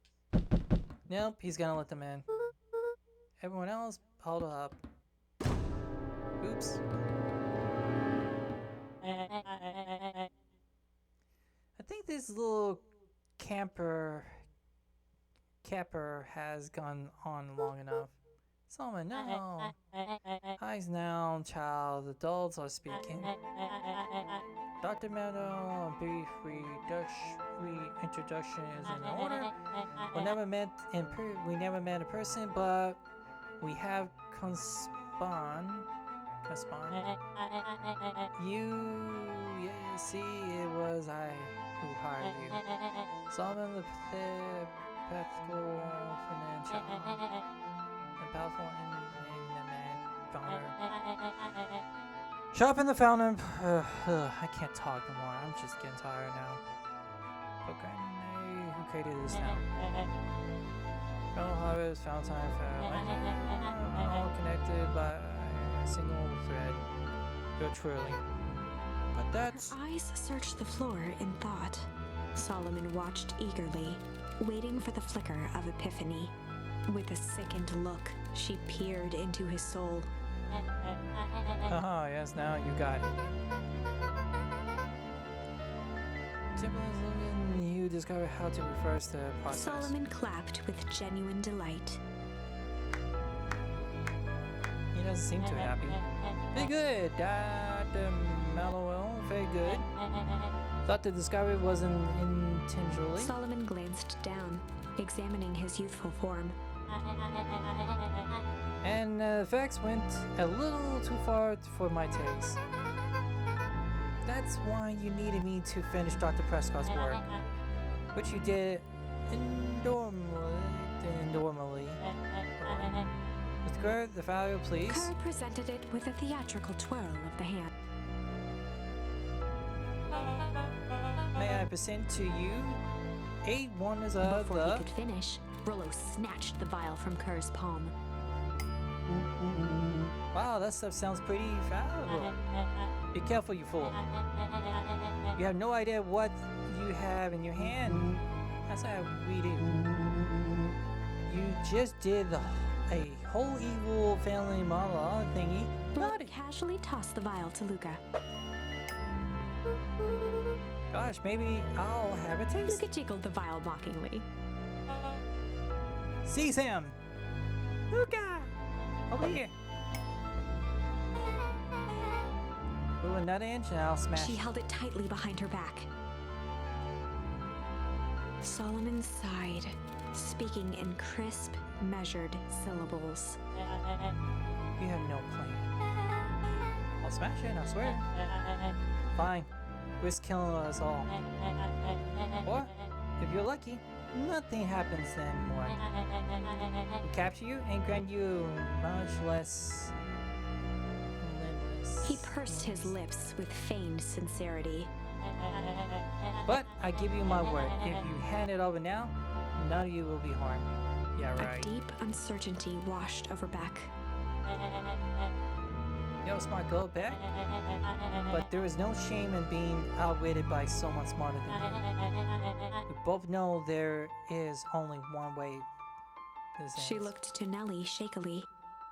Nope, he's gonna let them in. Everyone else, hold up. Oops. I think this little capper has gone on long enough. Solomon, no. Eyes now, child. Adults are speaking. Dr. Meadow, a brief introduction is in order. We never met in person, but we have correspond. Yeah, see, it was I who hired you. Solomon the practical financial and powerful in the man founder. Sharpen the fountain. I can't talk anymore. I'm just getting tired now. Okay, who created this town? Fountain harvest, fountain fair. All connected by a single thread. You're truly. But that's... Her eyes searched the floor in thought. Solomon watched eagerly, waiting for the flicker of epiphany. With a sickened look, she peered into his soul. Haha, yes, now you got it. You discovered how to reverse the process. Solomon clapped with genuine delight. He doesn't seem too happy. Very good, Dr. Mallowell. Very good. Thought the discovery wasn't intentionally. Solomon glanced down, examining his youthful form. And the effects went a little too far for my taste. That's why you needed me to finish Dr. Prescott's work, which you did normally. With Kerr, the value, please. Kerr presented it with a theatrical twirl of the hand. May I present to you 8 wonders of Before he could finish, Rollo snatched the vial from Kerr's palm. Wow, that stuff sounds pretty valuable. Be careful, you fool. You have no idea what you have in your hand. That's how we do. You just did a whole evil family monologue thingy. Rollo casually tossed the vial to Luca. Gosh, maybe I'll have a taste. Luca jiggled the vial mockingly. Seize him! Luca! Over here! Move another inch and I'll smash. She held it tightly behind her back. Solomon sighed, speaking in crisp, measured syllables. You have no plan. I'll smash it, I swear. Fine. Risk killing us all. Or, if you're lucky, nothing happens anymore. We capture you and grant you much less limitless. He pursed his lips with feigned sincerity. But I give you my word, if you hand it over now, none of you will be harmed. Yeah, A right. deep uncertainty washed over Beck. Yo, smart girl, Beck. But there is no shame in being outwitted by someone smarter than you. We both know there is only one way this She ends. looked to Nellie shakily.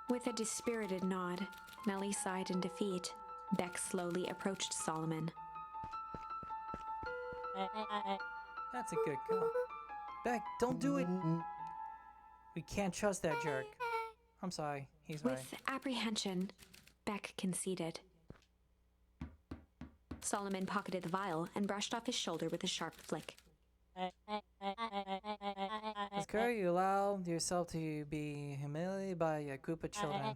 With a dispirited nod, Nellie sighed in defeat. Beck slowly approached Solomon. That's a good girl. Beck, don't do it. We can't trust that jerk. I'm sorry, he's right. With apprehension, Beck conceded. Solomon pocketed the vial and brushed off his shoulder with a sharp flick. Miss Curry, you allowed yourself to be humiliated by a group of children.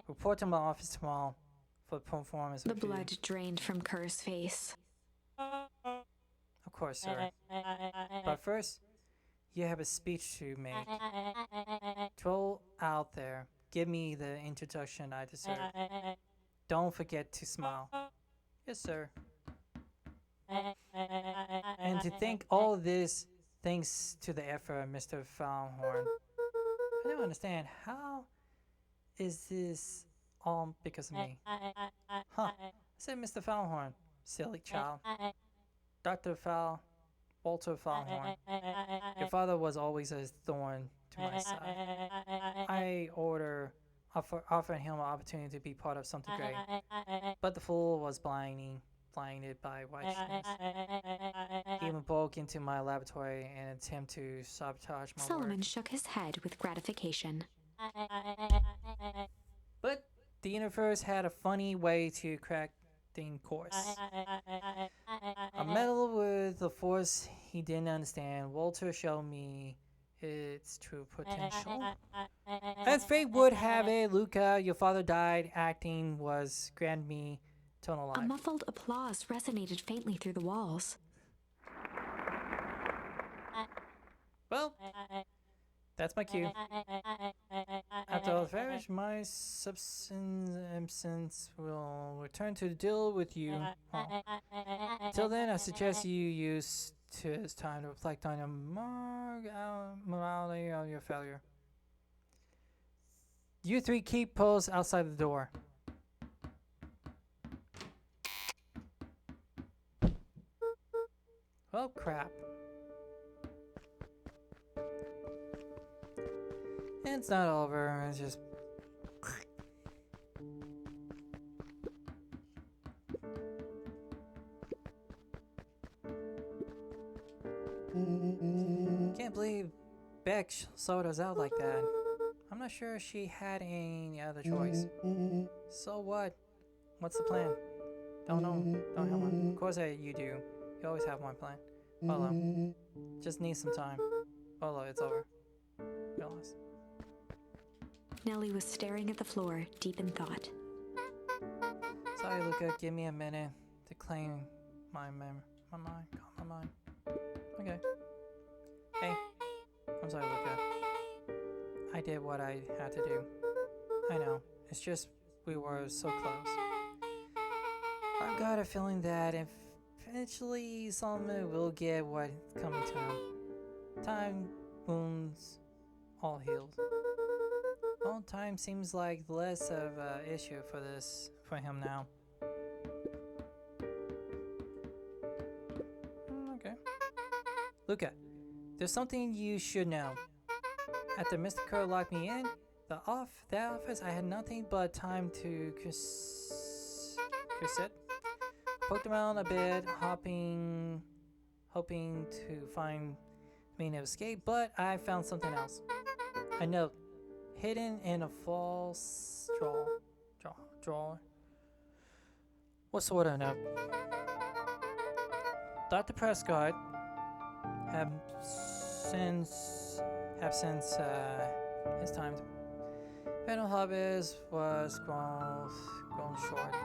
Report to my office tomorrow for performance The review. blood drained from Kerr's face. Of course, sir. But first, you have a speech to make. Troll out there. Give me the introduction I deserve. Don't forget to smile. Yes, sir. And to think all this thanks to the effort of Mr. Foulhorn. I don't understand. How is this all because of me? Huh. I said Mr. Foulhorn. Silly child. Dr. Foul, Walter Foulhorn. Your father was always a thorn to my side. I offered him an opportunity to be part of something great. But the fool was blinded by righteousness. He even broke into my laboratory in an attempt to sabotage my Solomon work. shook his head with gratification. But the universe had a funny way to crack the course. I meddled with the force he didn't understand. Walter showed me its true potential. As fate would have it, Luca, your father died. Acting was granted me eternal A life. muffled applause resonated faintly through the walls. Well, that's my cue. After all the finish, my substance will return to deal with you. Till then, I suggest you use this time to reflect on your morality of your failure. You three keep posts outside the door. Oh crap. It's not over, it's just... Can't believe Beck sold us out like that. I'm not sure she had any other choice. So what? What's the plan? Don't know. Don't have one. Of course you do. You always have one plan. Olo. Just need some time. Olo, it's over. We lost. Nellie was staring at the floor, deep in thought. Sorry, Luca. Give me a minute to claim my mind. Calm my mind. Okay. Hey. I'm sorry, Luca. I did what I had to do. I know. It's just we were so close. I've got a feeling that eventually Solomon will get what's coming to him. Time, wounds, all healed. Well, time seems like less of an issue for him now. Okay. Luca, there's something you should know. After Mr. Kerr locked me in that office, I had nothing but time to sit. Poked around a bit, hoping to find means of escape, but I found something else. A note hidden in a false drawer. What sort of note? Dr. Prescott have since his time. Mental hobbies was grown short.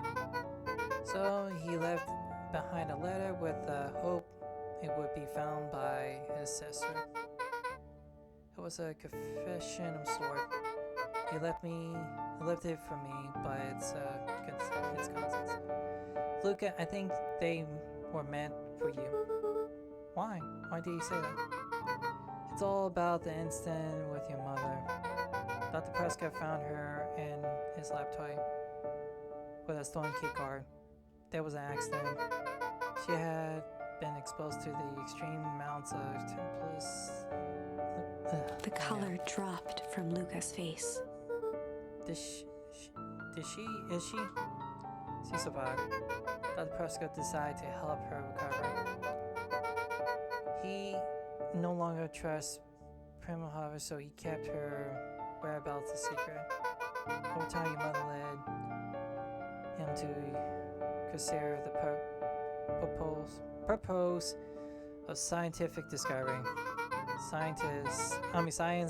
So he left behind a letter with the hope it would be found by his sister. It was a confession of sort. He left it for me, but it's contents. Luca, I think they were meant for you. Why? Why do you say that? It's all about the incident with your mother. Dr. Prescott found her in his lab toy with a stolen key card. There was an accident. She had been exposed to the extreme amounts of Templis. The color dropped from Luca's face. Is she? She survived. Dr. Prescott decided to help her recover. He no longer trusts Primal Harvest, so he kept her whereabouts a secret. Over time, your mother led him to consider the purpose of scientific discovery. Science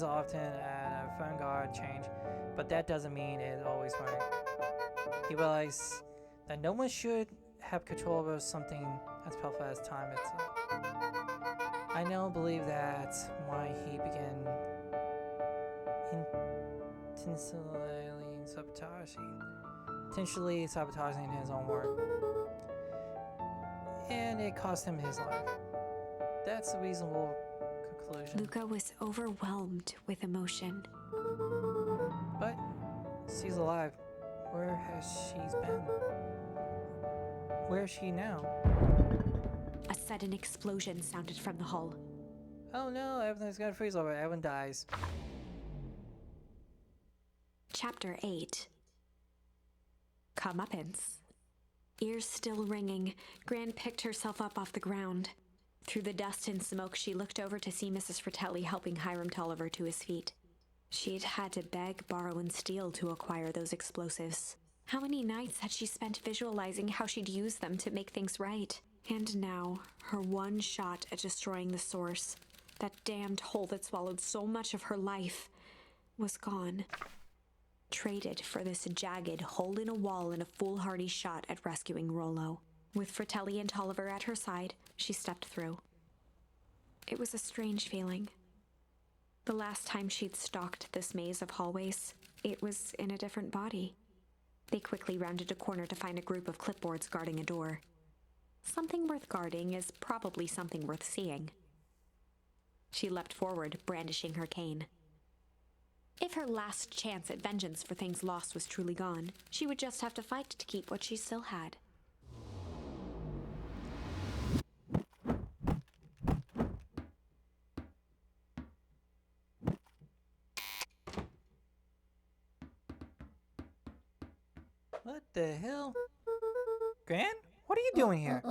often at a vanguard change, but that doesn't mean it always works. He realized that no one should have control over something as powerful as time itself. I now believe that's why he began intentionally sabotaging his own work. And it cost him his life. That's a reasonable conclusion. Luca was overwhelmed with emotion. But she's alive. Where has she been? Where is she now? A sudden explosion sounded from the hull. Oh no, everything's gonna freeze over. Everyone dies. Chapter 8. Comeuppance. Ears still ringing, Gran picked herself up off the ground. Through the dust and smoke, she looked over to see Mrs. Fratelli helping Hiram Tolliver to his feet. She'd had to beg, borrow, and steal to acquire those explosives. How many nights had she spent visualizing how she'd use them to make things right? And now, her one shot at destroying the source, that damned hole that swallowed so much of her life, was gone. Traded for this jagged hole in a wall and a foolhardy shot at rescuing Rollo. With Fratelli and Tolliver at her side, she stepped through. It was a strange feeling. The last time she'd stalked this maze of hallways, it was in a different body. They quickly rounded a corner to find a group of clipboards guarding a door. Something worth guarding is probably something worth seeing. She leapt forward, brandishing her cane. If her last chance at vengeance for things lost was truly gone, she would just have to fight to keep what she still had. What the hell? Gran? What are you doing here?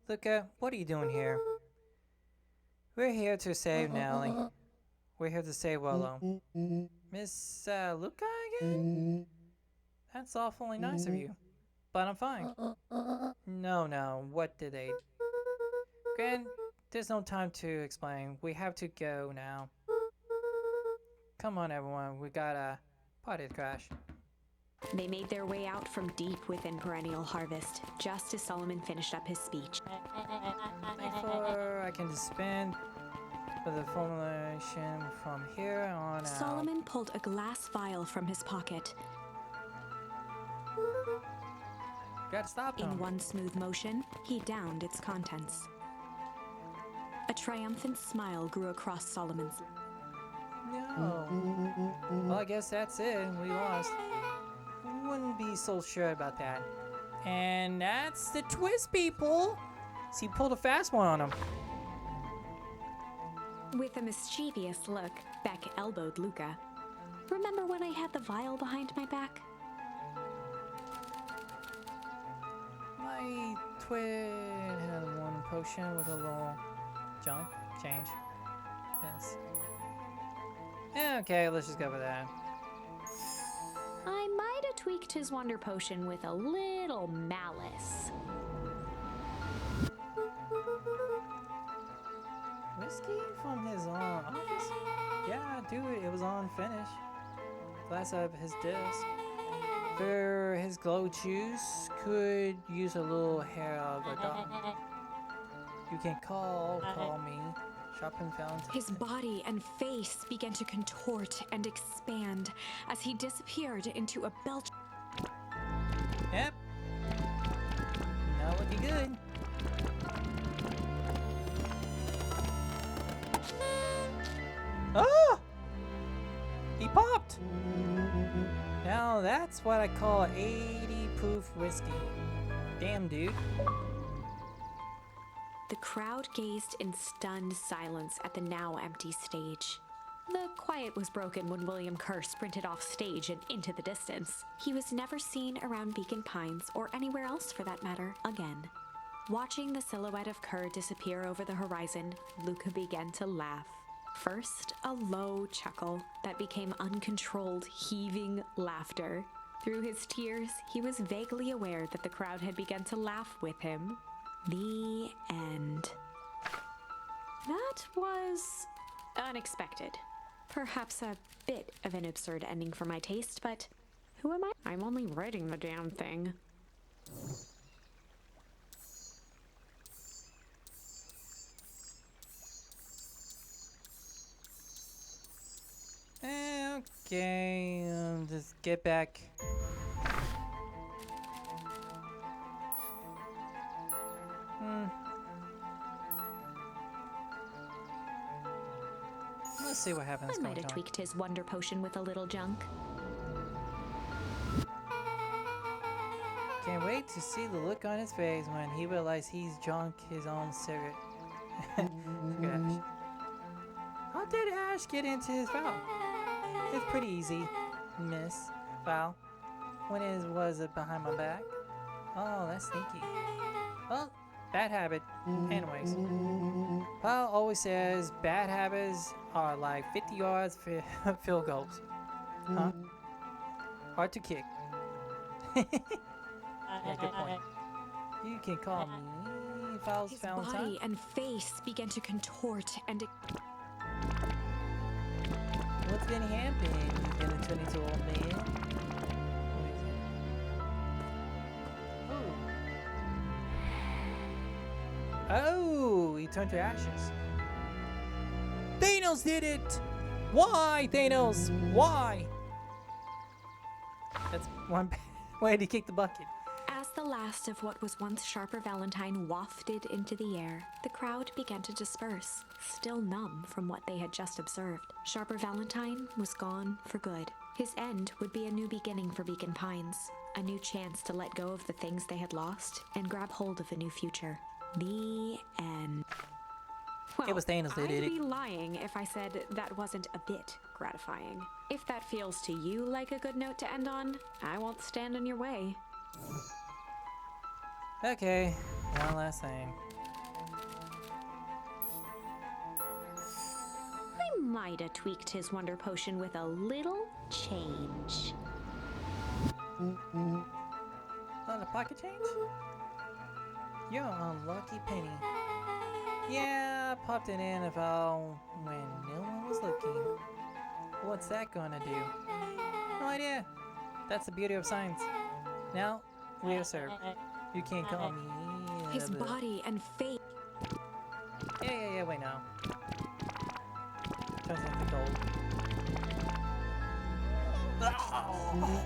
Luca, what are you doing here? We're here to save Nellie. We're here to save Rollo. Miss Luca again? That's awfully nice of you. But I'm fine. No, what did they... Gran, there's no time to explain. We have to go now. Come on, everyone. We got a party to crash. They made their way out from deep within Perennial Harvest, just as Solomon finished up his speech. Therefore, I can dispense with the formulation from here on out. Solomon pulled a glass vial from his pocket. Gotta stop him. In one smooth motion, he downed its contents. A triumphant smile grew across Solomon's. No. Well, I guess that's it. We lost. Wouldn't be so sure about that. And that's the twist, people. So he pulled a fast one on him. With a mischievous look, Beck elbowed Luca. Remember when I had the vial behind my back? My twin had one potion with a little junk change. Yes. Yeah, okay, let's just go with that. I might have tweaked his wonder potion with a little malice. Whiskey from his office? Yeah, dude, it was unfinished. Glass of his desk. For his glow juice, could use a little hair of a dog. You can call me. Shopping Valentine. His body and face began to contort and expand as he disappeared into a belch. Yep. Not looking good. Oh! He popped! Now that's what I call 80 proof whiskey. Damn, dude. The crowd gazed in stunned silence at the now empty stage. The quiet was broken when William Kerr sprinted off stage and into the distance. He was never seen around Beacon Pines, or anywhere else for that matter, again. Watching the silhouette of Kerr disappear over the horizon, Luca began to laugh. First, a low chuckle that became uncontrolled, heaving laughter. Through his tears, he was vaguely aware that the crowd had begun to laugh with him. The end. That was unexpected. Perhaps a bit of an absurd ending for my taste, but who am I? I'm only writing the damn thing. Okay, just get back. Let's see what happens I might going have on. tweaked his wonder potion with a little junk. Can't wait to see the look on his face when he realizes he's drunk his own cigarette. Ash. How did Ash get into his vial? It's pretty easy, miss. Vial. When was it behind my back? Oh, that's sneaky. Well, bad habit. Anyways. Paul always says bad habits are like 50 yards field goals. Huh? Hard to kick. Yeah, good point. You can call me Fowls His Valentine. body and face began to contort and What's been happening? You gonna turn into old man? Oh, he turned to ashes. Thanos did it! Why, Thanos? Why? That's one way to kick the bucket. As the last of what was once Sharper Valentine wafted into the air, the crowd began to disperse, still numb from what they had just observed. Sharper Valentine was gone for good. His end would be a new beginning for Beacon Pines, a new chance to let go of the things they had lost and grab hold of a new future. The end. Well, It was Thanos that did I'd it. be lying if I said that wasn't a bit gratifying. If that feels to you like a good note to end on, I won't stand in your way. Okay, one last thing. I might have tweaked his wonder potion with a little change. Not a pocket change? You're an unlucky penny. Yeah, I popped it in about when no one was looking. What's that gonna do? No idea. That's the beauty of science. Now, we are served. You can't call me. His body and face. Yeah, wait now. Turns into gold. Oh,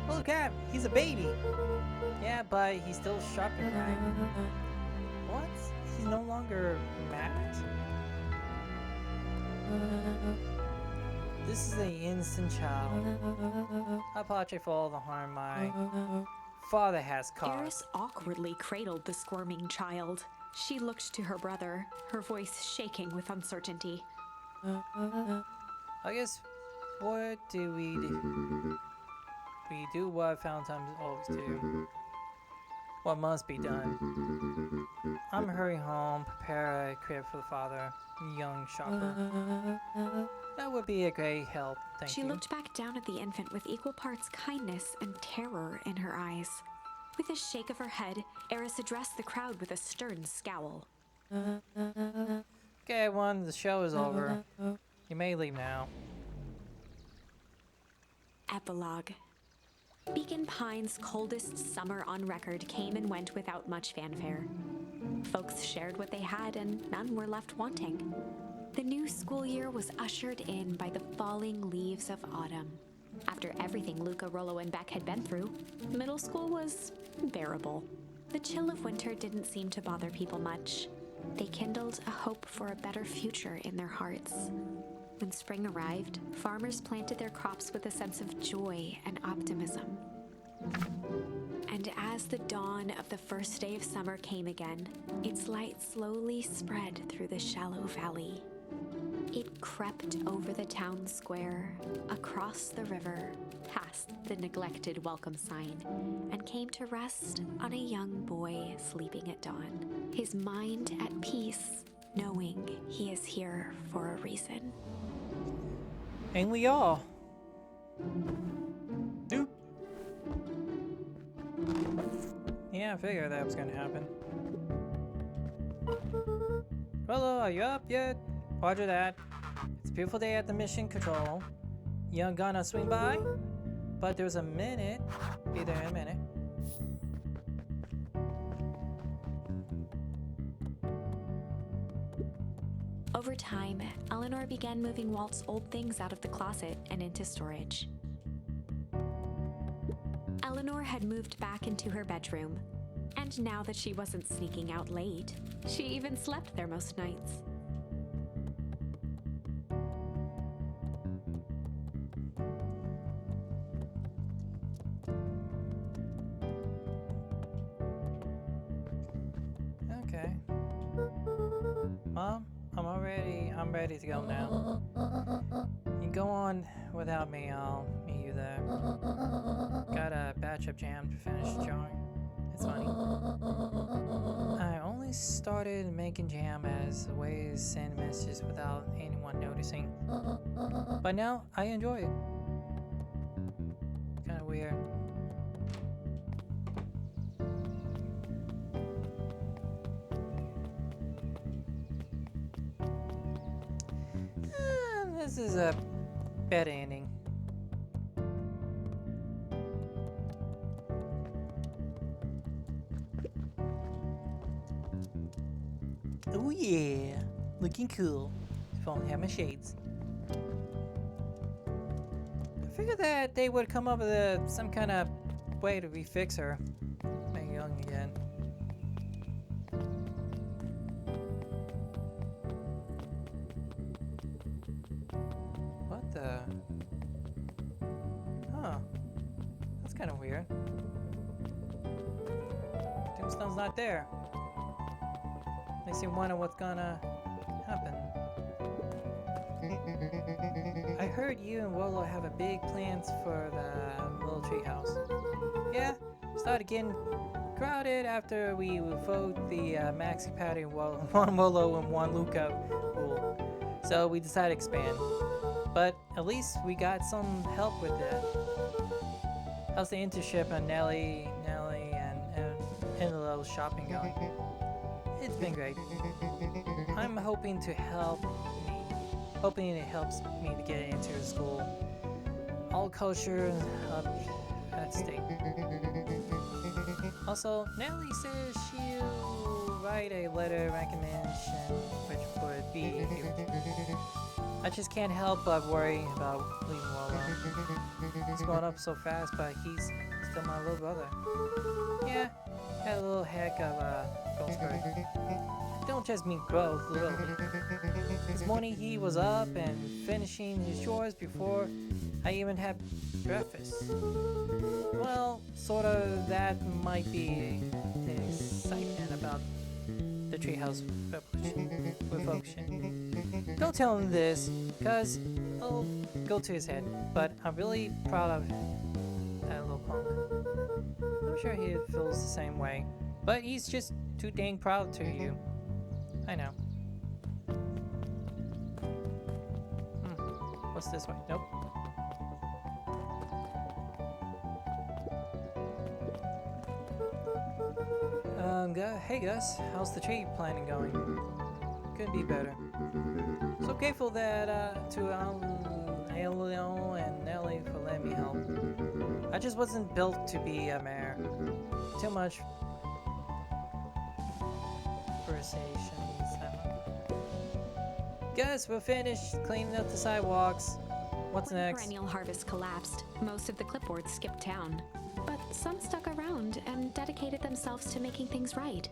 look at him. He's a baby. Yeah, but he's still shopping, right? What? He's no longer mad? This is an innocent child. I apologize for all the harm my father has caused. Eris awkwardly cradled the squirming child. She looked to her brother, her voice shaking with uncertainty. I guess, what do we do? We do what Valentine's always do. What must be done. I'm hurrying home, prepare a crib for the father, young shopper. That would be a great help, thank She you. looked back down at the infant with equal parts kindness and terror in her eyes. With a shake of her head, Eris addressed the crowd with a stern scowl. Okay, everyone, the show is over. You may leave now. Epilogue. Beacon Pines' coldest summer on record came and went without much fanfare. Folks shared what they had, and none were left wanting. The new school year was ushered in by the falling leaves of autumn. After everything Luca, Rollo, and Beck had been through, middle school was bearable. The chill of winter didn't seem to bother people much. They kindled a hope for a better future in their hearts. When spring arrived, farmers planted their crops with a sense of joy and optimism. And as the dawn of the first day of summer came again, its light slowly spread through the shallow valley. It crept over the town square, across the river, past the neglected welcome sign, and came to rest on a young boy sleeping at dawn, his mind at peace, knowing he is here for a reason. Ain't we all? Doop. Yeah, I figured that was gonna happen. Hello, are you up yet? Roger that. It's a beautiful day at the mission control. You gonna swing by? But there's a minute. Be there in a minute. Over time, Eleanor began moving Walt's old things out of the closet and into storage. Eleanor had moved back into her bedroom, and now that she wasn't sneaking out late, she even slept there most nights. Okay. Mom, I'm ready to go now. You go on without me, I'll meet you there. Got a batch of jam to finish jarring. It's funny. I only started making jam as a way to send messages without anyone noticing. But now I enjoy it. Kinda weird. This is a bad ending. Oh yeah, looking cool. If only I had my shades. I figured that they would come up with some kind of way to refix her. Make young again. What the? Huh. That's kind of weird. Tombstone's not there. Makes you wonder what's gonna happen. I heard you and Rollo have a big plans for the little treehouse. Yeah, started getting crowded after we vote the maxi patty one Rollo and one Luca rule. So we decided to expand. But at least we got some help with it. How's the internship on Nellie, and the little shopping going? It's been great. I'm hoping it helps me to get into the school. All culture up at stake. Also, Natalie says she'll write a letter of recommendation, which would be huge. I just can't help but worry about leaving Wallo. He's grown up so fast, but he's still my little brother. Yeah, had a little heck of a growth spurt. Don't just mean growth, literally. This morning he was up and finishing his chores before I even had breakfast. Well, sort of that might be the excitement about the treehouse revolution. Don't tell him this, cause it'll go to his head, but I'm really proud of that little punk. I'm sure he feels the same way, but he's just too dang proud to you. I know. What's this way? Nope. Hey Gus, how's the tree planting going? Could be better. So grateful that to Elio and Nellie for letting me help. I just wasn't built to be a mayor. Too much conversations. Guys, we're finished cleaning up the sidewalks. What's When next? perennial harvest collapsed, most of the clipboards skipped town. But some stuck around and dedicated themselves to making things right.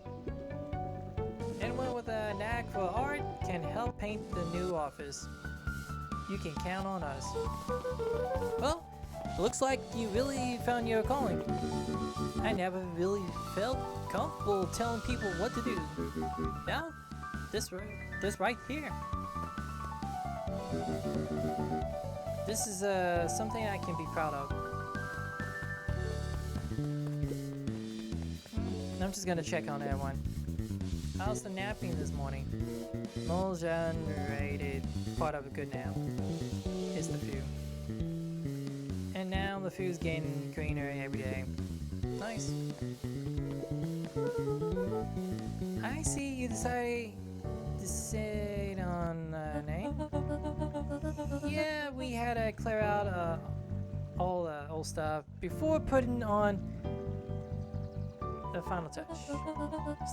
Anyone with a knack for art can help paint the new office. You can count on us. Well, looks like you really found your calling. I never really felt comfortable telling people what to do. Now, this right here. This is something I can be proud of. I'm just gonna check on everyone. How's the napping this morning? Most underrated part of a good nap is the view. And now the view's getting greener every day. Nice. I see you decide on a name. Yeah, we had to clear out all the old stuff before putting on the final touch.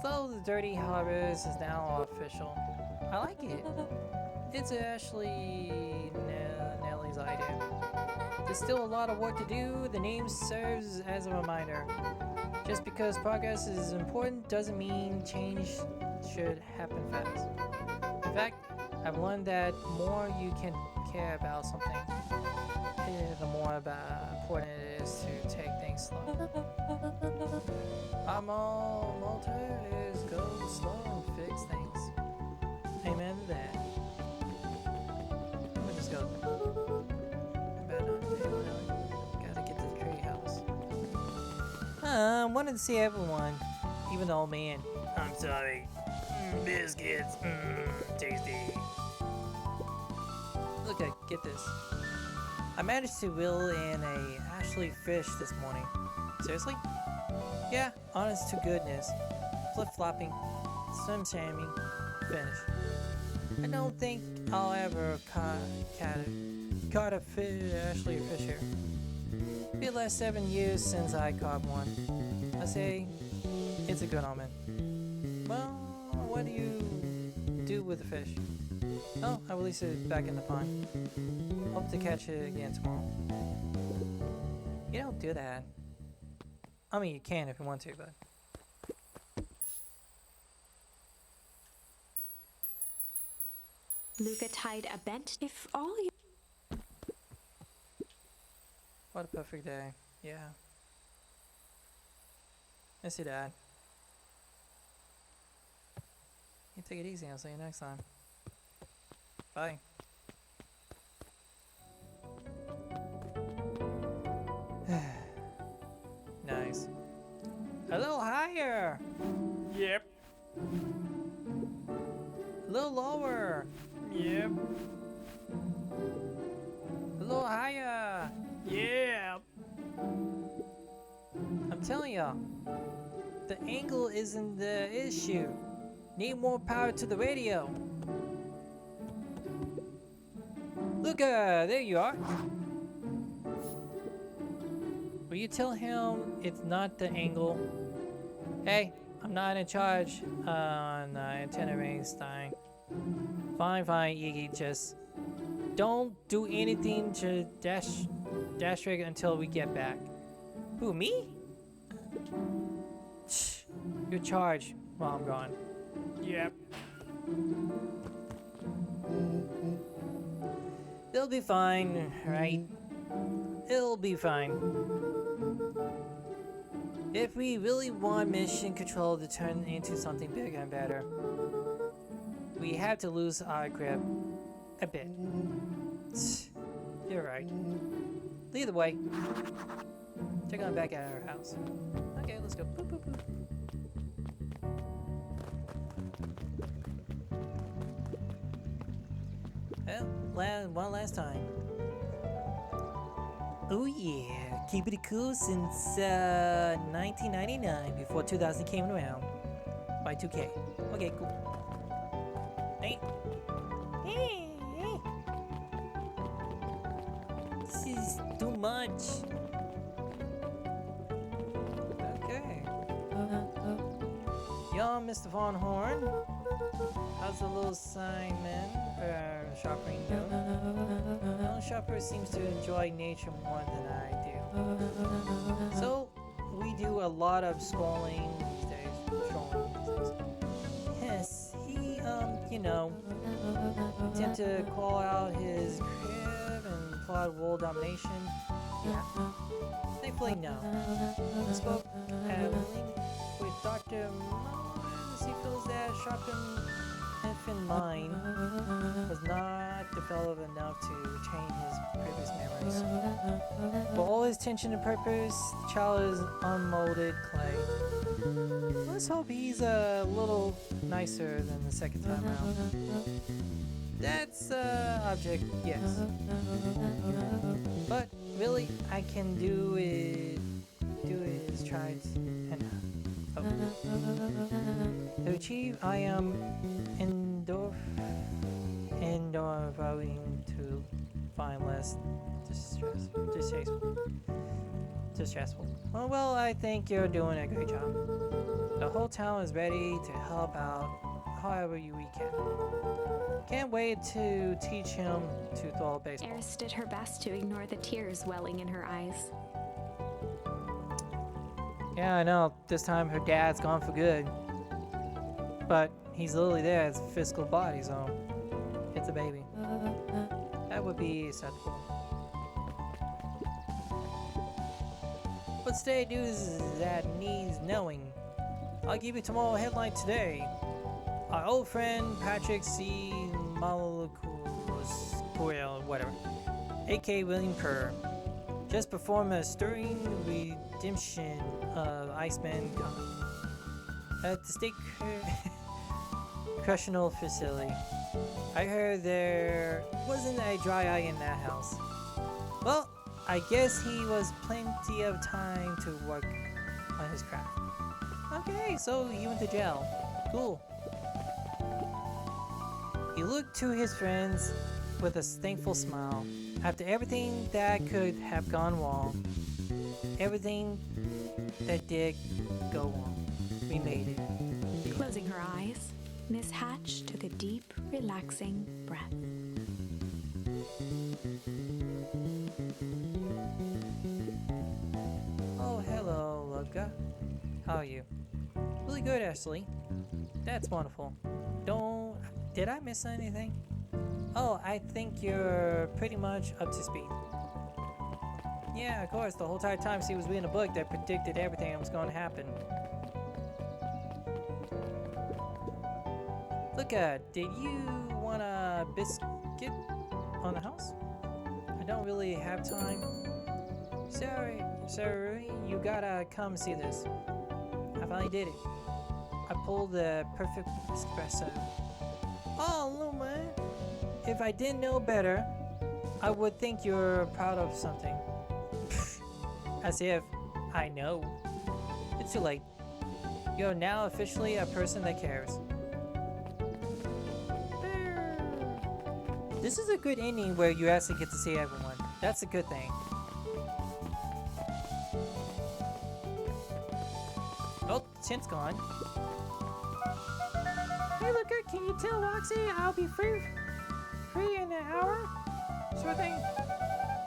Slow the Dirty Harvest is now official. I like it. It's actually Nellie's idea. There's still a lot of work to do. The name serves as a reminder. Just because progress is important doesn't mean change should happen fast. In fact, I've learned that more you can care about something, the more important it is to take things slow. Our motto is go slow and fix things. Amen to that. Let me just go. Gotta get to the tree house. Wanted to see everyone, even the old man. I'm sorry. Biscuits. Tasty. Look, get this. I managed to reel in a Ashley fish this morning. Seriously? Yeah, honest to goodness. Flip-flopping, swim shaming, finish. I don't think I'll ever caught a fish, Ashley a fish here. Be the last 7 years since I caught one. I say, it's a good omen. Well, what do you do with the fish? Oh, I release it back in the pond. Hope to catch it again tomorrow. You don't do that. I mean, you can if you want to, but... Luca tied a bent. If all you... What a perfect day. Yeah. Miss you, Dad. You take it easy. I'll see you next time. Bye. Nice. A little higher. Yep. A little lower. Yep. A little higher. Yep. I'm telling y'all, the angle isn't the issue. Need more power to the radio. Luca, there you are. Will you tell him it's not the angle? Hey, I'm not in charge on antenna rings thing. Fine, Iggy, just don't do anything to dash rig until we get back. Who, me? Shh, you're charged while I'm gone. Yep. It'll be fine, right? It'll be fine. If we really want mission control to turn into something bigger and better, we have to lose our grip a bit. You're right. Lead the way. Check on back at our house. Okay, let's go. Boop, boop, boop. Well, one last time. Oh yeah, keep it cool since 1999, before 2000 came around. By 2K. Okay, cool. Hey. This is too much. Okay. Yo, Mr. Von Horn. How's the little Simon shopping doing? Well, Shopper seems to enjoy nature more than I do. So, we do a lot of strolling these days. Yes, he, tend to call out his crib and plot world domination. Yeah. Thankfully, no. I spoke at length with Dr. Mullins. He feels that Shopton infant mind was not developed enough to change his previous memories. For all his tension and purpose, the child is unmolded clay. Let's hope he's a little nicer than the second time out. That's object, yes. But really, I can do is try and to achieve. I am endeavoring to find less distressful. Well, I think you're doing a great job. The whole town is ready to help out however we can. Can't wait to teach him to throw a baseball. Eris did her best to ignore the tears welling in her eyes. Yeah, I know. This time her dad's gone for good. But he's literally there as a physical body, so it's a baby. That would be acceptable. But today news that needs knowing. I'll give you tomorrow headline today. Our old friend Patrick C. Malacus, whatever, aka William Kerr, just performed a stirring redemption of Iceman at the state correctional facility. I heard there wasn't a dry eye in that house. Well, I guess he was plenty of time to work on his craft. Okay, so he went to jail. Cool. He looked to his friends with a thankful smile. After everything that could have gone wrong, everything that did go wrong, we made it. Closing her eyes, Miss Hatch took a deep, relaxing breath. Oh, hello, Ludka. How are you? Really good, Ashley. That's wonderful. Did I miss anything? Oh, I think you're pretty much up to speed. Yeah, of course, the whole entire time she was reading a book that predicted everything that was going to happen. Look, did you want a biscuit on the house? I don't really have time. Sorry, you gotta come see this. I finally did it. I pulled the perfect espresso. Oh, little man. If I didn't know better, I would think you're proud of something. As if I know. It's too late. You're now officially a person that cares. This is a good ending where you actually get to see everyone. That's a good thing. Oh, Tint's gone. Hey, Luca, can you tell Roxy I'll be free in an hour? Sure thing.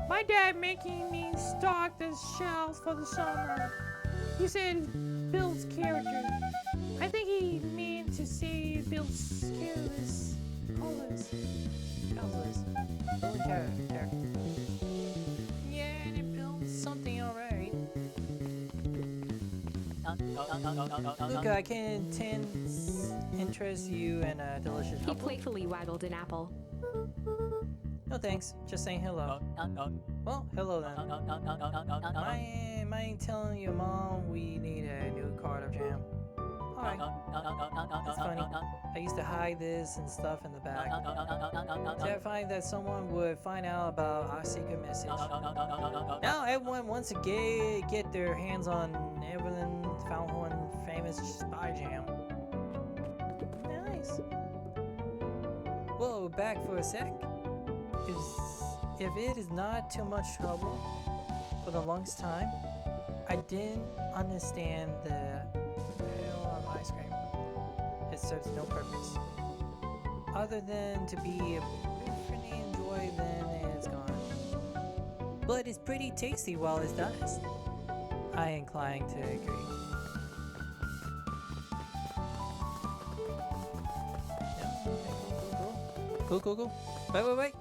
My dad making me stock the shelves for the summer. He said builds character. I think he meant to say builds careless. Building character. Yeah, and it builds something alright. Look, I can interest you in a delicious He apple. playfully waggled an apple. No thanks, just saying hello. Well, hello then. Mind telling your mom we need a new cart of jam? Alright. It's funny. I used to hide this and stuff in the back. Terrifying that someone would find out about our secret message. Now everyone wants to get their hands on Evelyn Founthorn famous spy jam. Nice. Whoa, back for a sec. If it is not too much trouble for the longest time, I didn't understand the hell of ice cream. serves no purpose. Other than to be a friendly enjoy, then it's gone. But it's pretty tasty while it does. I incline to agree. Yeah, okay, cool. Wait.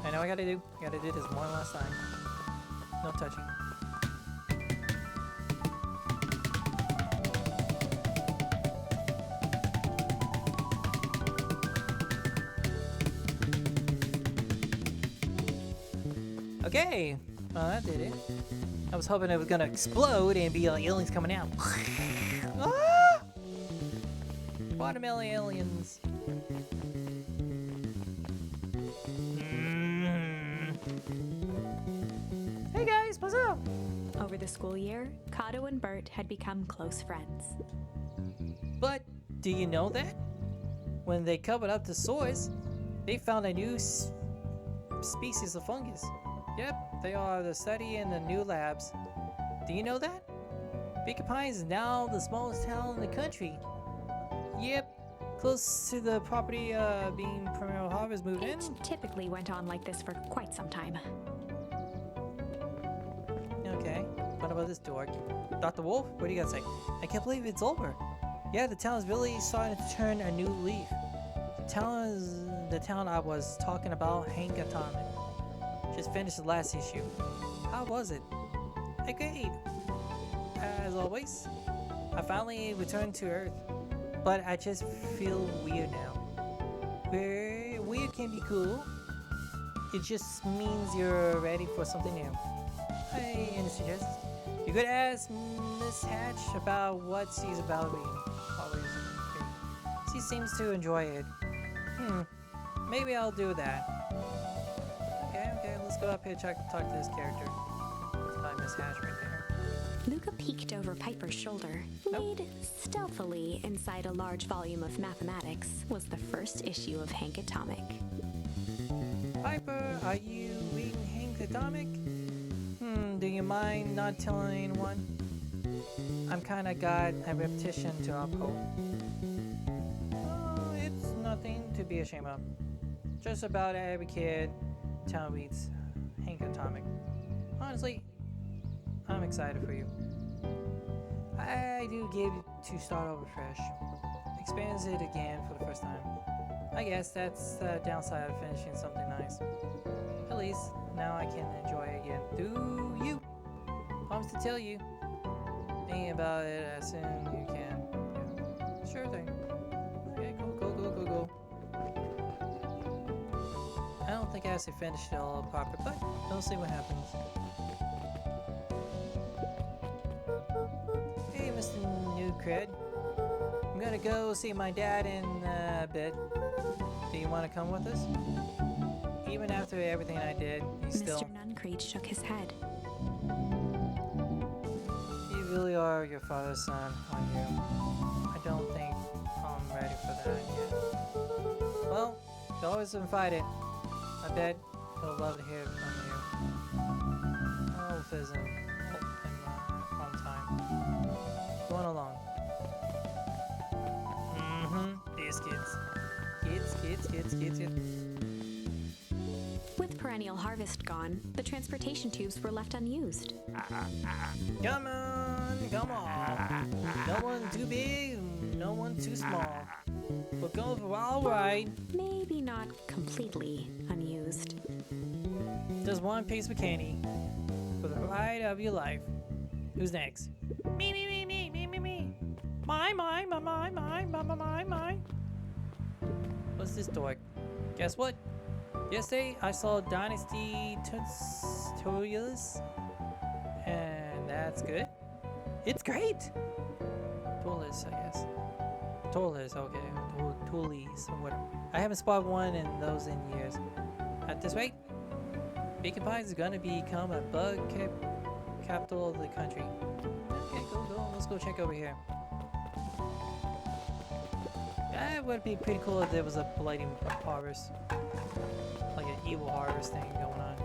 I know what I gotta do. I gotta do this one last time. No touching. Okay, well that did it. I was hoping it was gonna explode and be like aliens coming out. Ah! Watermelon aliens. Hey guys, what's up? Over the school year, Kato and Bert had become close friends. But do you know that when they covered up the source, they found a new species of fungus? Yep, they are the study in the new labs. Do you know that? Beacon Pines is now the smallest town in the country. Yep, close to the property being Premier Harvest moved in. It typically went on like this for quite some time. Okay, what about this dork? Dr. Wolf, what do you got to say? I can't believe it's over. Yeah, the town is really starting to turn a new leaf. The town I was talking about, Hank Atomic. Just finished the last issue. How was it? Great. As always, I finally returned to Earth, but I just feel weird now. Weird can be cool. It just means you're ready for something new. I suggest you could ask Miss Hatch about what she's about reading. Always. She seems to enjoy it. Maybe I'll do that. Okay, let's go up here and talk to this character. Let's find Miss Hatch right there. Luca peeked over Piper's shoulder. Nope. Laid stealthily inside a large volume of mathematics was the first issue of Hank Atomic. Piper, are you reading Hank Atomic? Do you mind not telling anyone? I'm kinda got a repetition to uphold. Oh, it's nothing to be ashamed of. Just about every kid in town reads Hank Atomic. Honestly, I'm excited for you. I do give to start over fresh. Experience it again for the first time. I guess that's the downside of finishing something nice. At least now I can enjoy it again. Do you? Promise to tell you. Thinking about it as soon as you can. Yeah. Sure thing. Okay, go. I don't think I actually finished it all proper, but we'll see what happens. Hey, Mr. New Cred. I'm gonna go see my dad in a bit. Do you want to come with us? Even after everything I did, he's still... Mr. Nuncreed shook his head. You really are your father's son, aren't you? I don't think I'm ready for that yet. Well, you're always invited. I bet he'll love to hear from you. Oh, Fizzin. On time. Going along. These kids. Kids. With perennial harvest gone, the transportation tubes were left unused. Come on. No one too big, no one too small. We're going for all right. Maybe not completely unused. Just one piece of candy for the ride of your life. Who's next? Me. My. What's this dork? Guess what? Yesterday I saw Dynasty Tutorials, and that's good. It's great. Tutorials, I guess. Tutorials, okay. Tutorials, or whatever. I haven't spotted one in those in years. At this rate, Beacon Pines is gonna become a bug capital of the country. Okay, go. Let's go check over here. That would be pretty cool if there was a blighting harvest. Like an evil harvest thing going on.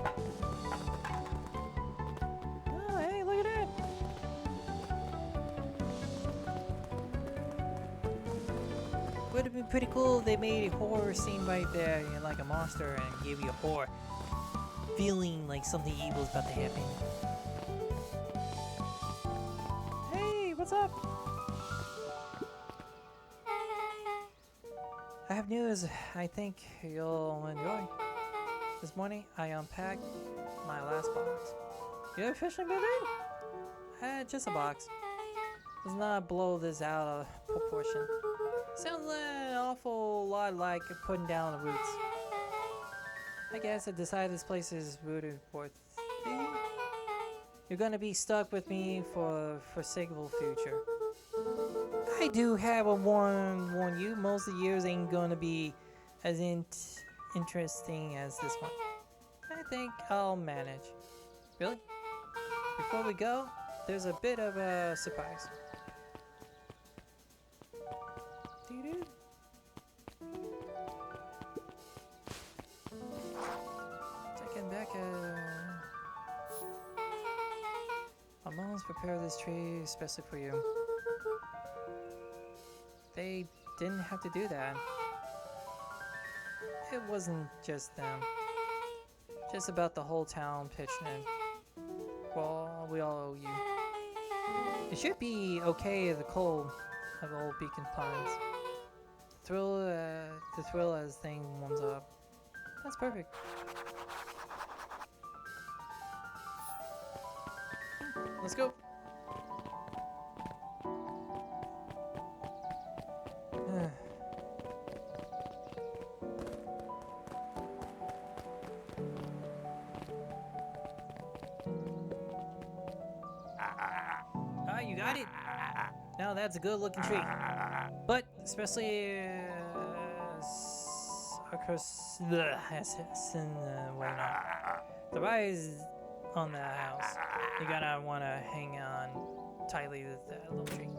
Oh, hey, look at that! would have been pretty cool if they made a horror scene right there, you know, like a monster, and gave you a horror feeling like something evil is about to happen. Hey, what's up? I have news I think you'll enjoy. This morning, I unpacked my last box. You officially moved in? Just a box. Let's not blow this out of proportion. Sounds an awful lot like putting down the roots. I guess I decided this place is rooted worth it. You're gonna be stuck with me for foreseeable future. I do have a warn you, most of the years ain't gonna be as interesting as this one. I think I'll manage. Really? Before we go, there's a bit of a surprise. Doo-doo. Taking back my mom's prepared this tree especially for you. They didn't have to do that. It wasn't just them. Just about the whole town pitching in. Well, we all owe you. It should be okay in the cold of old Beacon Pines. The thrill as things warms up. That's perfect. Let's go. You got it. Now that's a good looking tree. But especially across the the rise on the house. You're gonna want to hang on tightly to that little tree.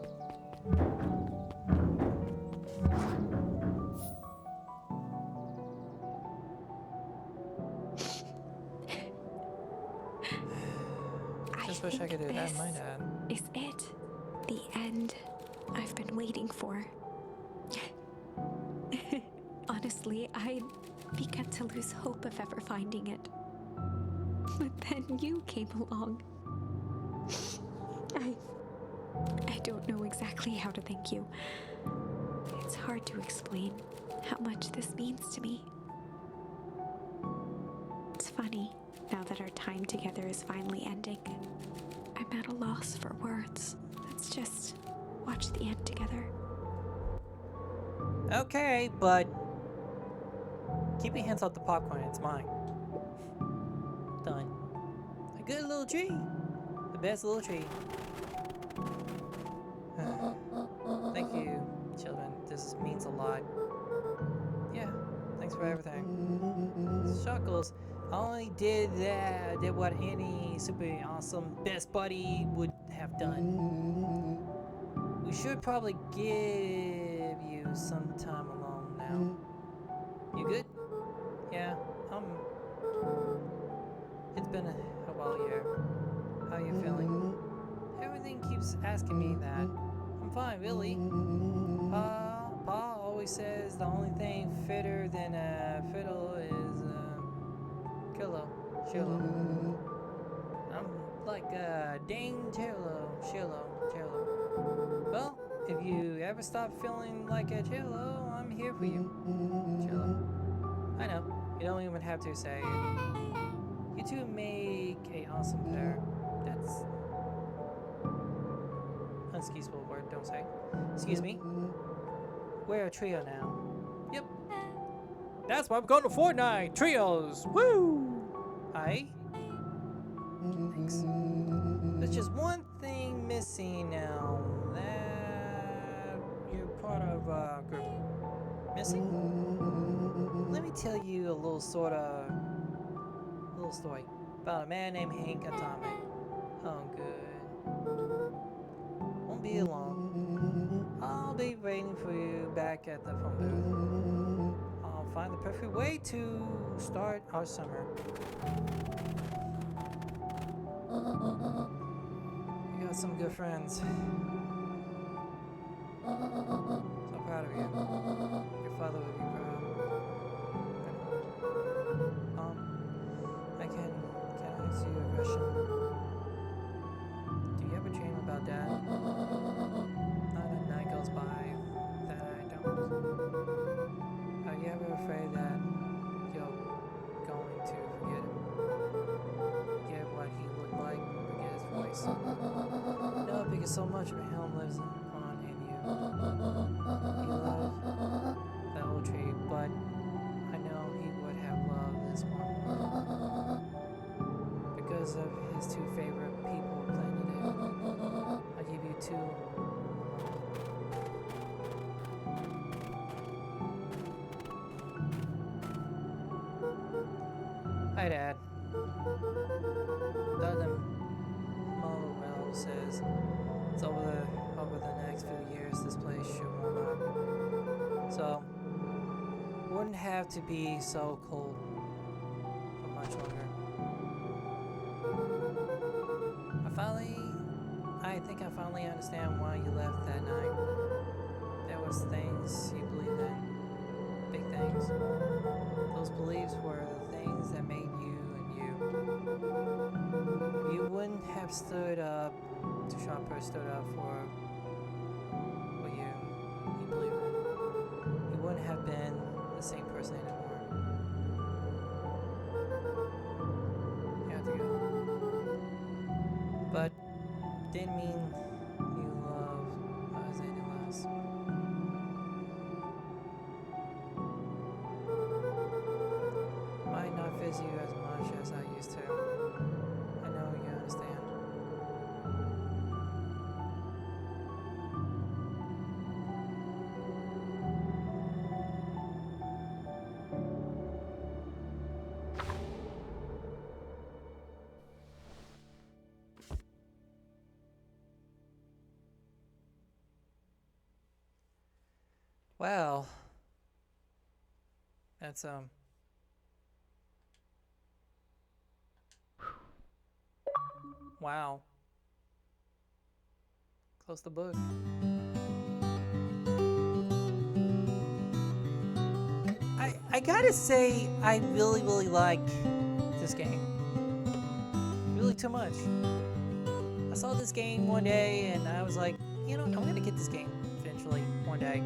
Just wish I could do that, my dad. Is it the end I've been waiting for? Honestly, I began to lose hope of ever finding it. But then you came along. I don't know exactly how to thank you. It's hard to explain how much this means to me. It's funny, now that our time together is finally ending. I'm at a loss for words. Let's just watch the end together. Okay, but keep your hands off the popcorn, it's mine. Done. A good little tree. The best little tree. Thank you, children. This means a lot. Yeah, thanks for everything. Shuckles, I only did what any super awesome best buddy would have done. We should probably give you some time alone now. You good? Yeah, it's been a while here. How you feeling? Everything keeps asking me that. I'm fine, really. Pa always says the only thing fitter than a fiddle is cello. I'm like a dang cello. Well, if you ever stop feeling like a cello, I'm here for you. Cello. I know, you don't even have to say it. You two make a awesome pair. That's unexcusable word, don't say. Excuse me. We're a trio now. Yep. That's why I'm going to Fortnite! Trios! Woo! Aye? Thanks. There's just one thing missing now. That you're part of a group. Missing? Let me tell you a little story about a man named Hank Atomic. Oh, good. Won't be long. I'll be waiting for you back at the phone booth. I'll find the perfect way to start our summer. You got some good friends. So proud of you. Your father would be proud. Can I ask you a question? Do you ever dream about Dad? Not a night goes by that I don't. Are you ever afraid that you're going to forget him? Forget what he looked like, forget his voice? No, because so much of him lives on in you. You love that old tree, but I know he would have loved this one more. Because of his two favorite people planted it. I give you two. Hi, Dad. Doesn't Morel says it's over the next few years this place should warm up. So wouldn't have to be so cold for much longer. I think I finally understand why you left that night. There was things you believed in, big things. Those beliefs were the things that made you and you. You wouldn't have stood up to Chopper stood up for what you believe in. You wouldn't have been the same person anymore. You have to go. But didn't mean you love us any less. Might not visit you as much as I used to. I know you understand. Well, that's wow. Close the book. I gotta say, I really like this game. Really too much. I saw this game one day and I was like, you know, I'm gonna get this game eventually one day.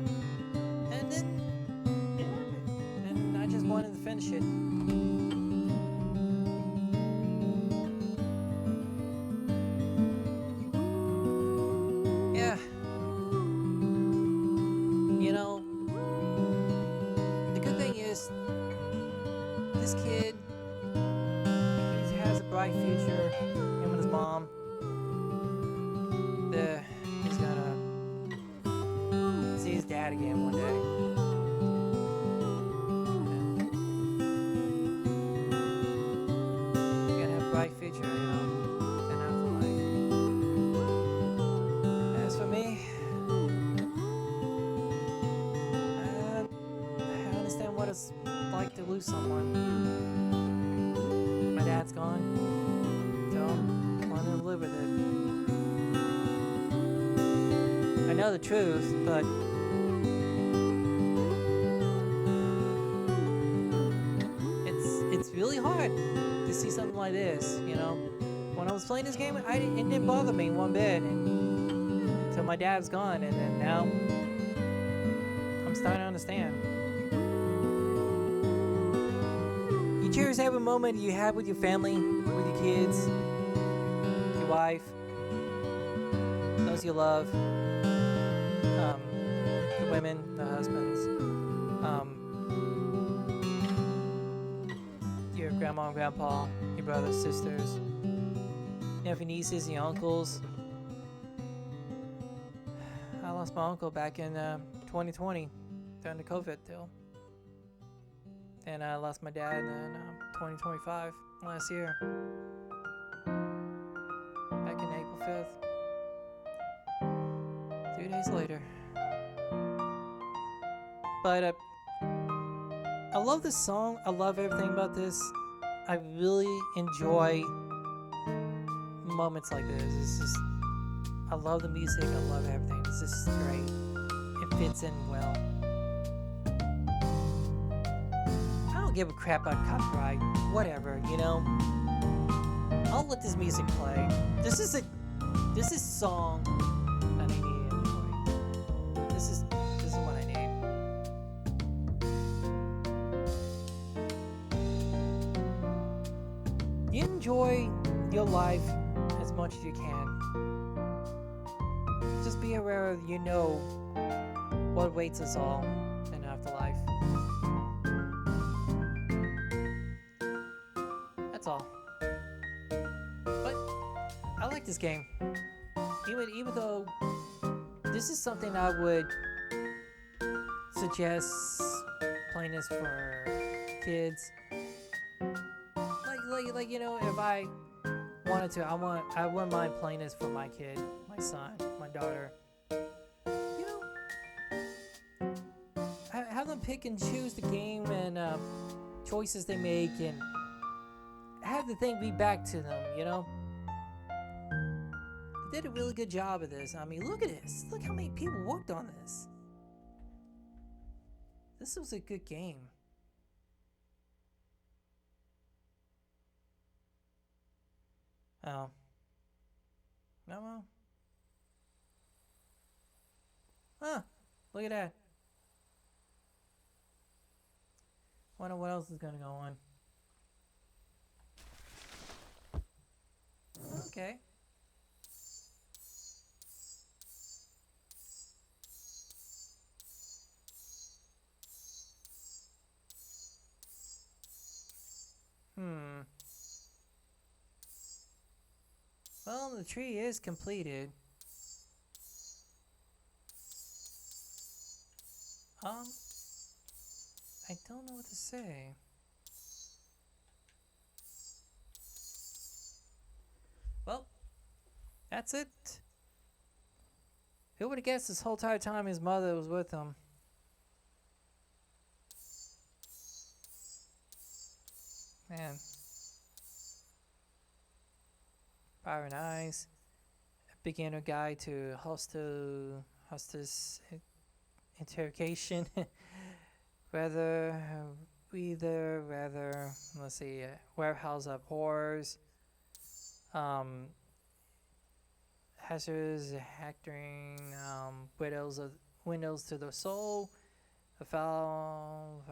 And then, yeah, and I just wanted to finish it. Yeah. You know, the good thing is, this kid, he has a bright future, him and his mom. He's gonna see his dad again one day. He's gonna have a bright future, you know, and afterlife. As for me, I understand what it's like to lose someone. My dad's gone. Don't want to live with it. I know the truth, but it's really hard to see something like this, you know. When I was playing this game, it didn't bother me one bit until my dad's gone, and then now I'm starting to understand. You cherish every moment you have with your family, with your kids, your wife, those you love. The women, the husbands, your grandma and grandpa, your brothers, sisters, your nieces, your uncles. I lost my uncle back in 2020 during the COVID deal. And I lost my dad in 2025, last year. Back in April 5th. 2 days later. But I love this song. I love everything about this. I really enjoy moments like this. It's just, I love the music. I love everything. It's just great. it fits in well. I don't give a crap about copyright. Whatever, you know. I'll let this music play. This is song that I need anyway. This is what I need. You enjoy your life as much as you can. Just be aware of, you know, what awaits us all in afterlife. That's all. But I like this game. Even though this is something I would suggest playing this for kids. Like you know, if I wanted to, I wouldn't mind playing this for my kid, my son, my daughter. You know, have them pick and choose the game and choices they make, and have the thing be back to them. You know, they did a really good job of this. I mean, look at this. Look how many people worked on this. This was a good game. Oh. No, well. Huh. Look at that. Wonder what else is gonna go on. Okay. Well, the tree is completed. I don't know what to say. Well, that's it. Who would have guessed this whole entire time his mother was with him? Man. Very nice. A beginner guide to hostess interrogation. Rather, let's see, warehouse of horrors. Hazards, hacking, windows to the soul. A foul,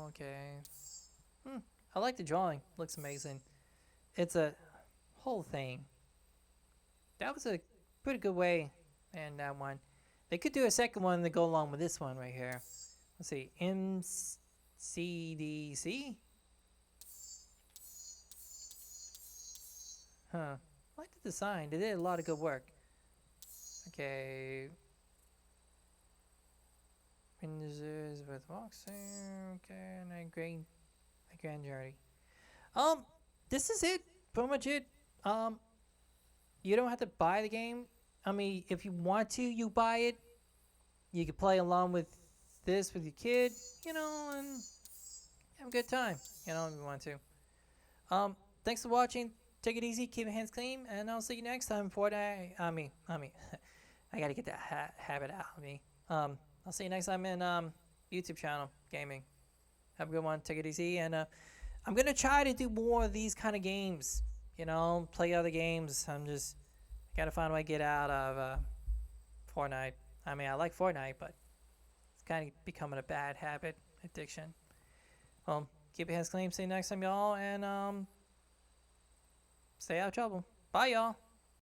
okay. I like the drawing. Looks amazing. It's a whole thing. That was a pretty good way, and that one. They could do a second one to go along with this one right here. Let's see, MCDC? Huh. I like the design. They did a lot of good work. Okay. Windows with boxing. Okay, and I grand journey. This is it. Pretty much it. You don't have to buy the game. I mean, if you want to, you buy it. You can play along with this with your kid, you know, and have a good time, you know, if you want to. Thanks for watching. Take it easy, keep your hands clean, and I'll see you next time. I gotta get that habit out of me. I'll see you next time in YouTube channel gaming. Have a good one. Take it easy, and I'm gonna try to do more of these kind of games. You know, play other games. Gotta find a way to get out of Fortnite. I mean, I like Fortnite, but it's kind of becoming a bad habit, addiction. Keep your hands clean. See you next time, y'all, and stay out of trouble. Bye, y'all.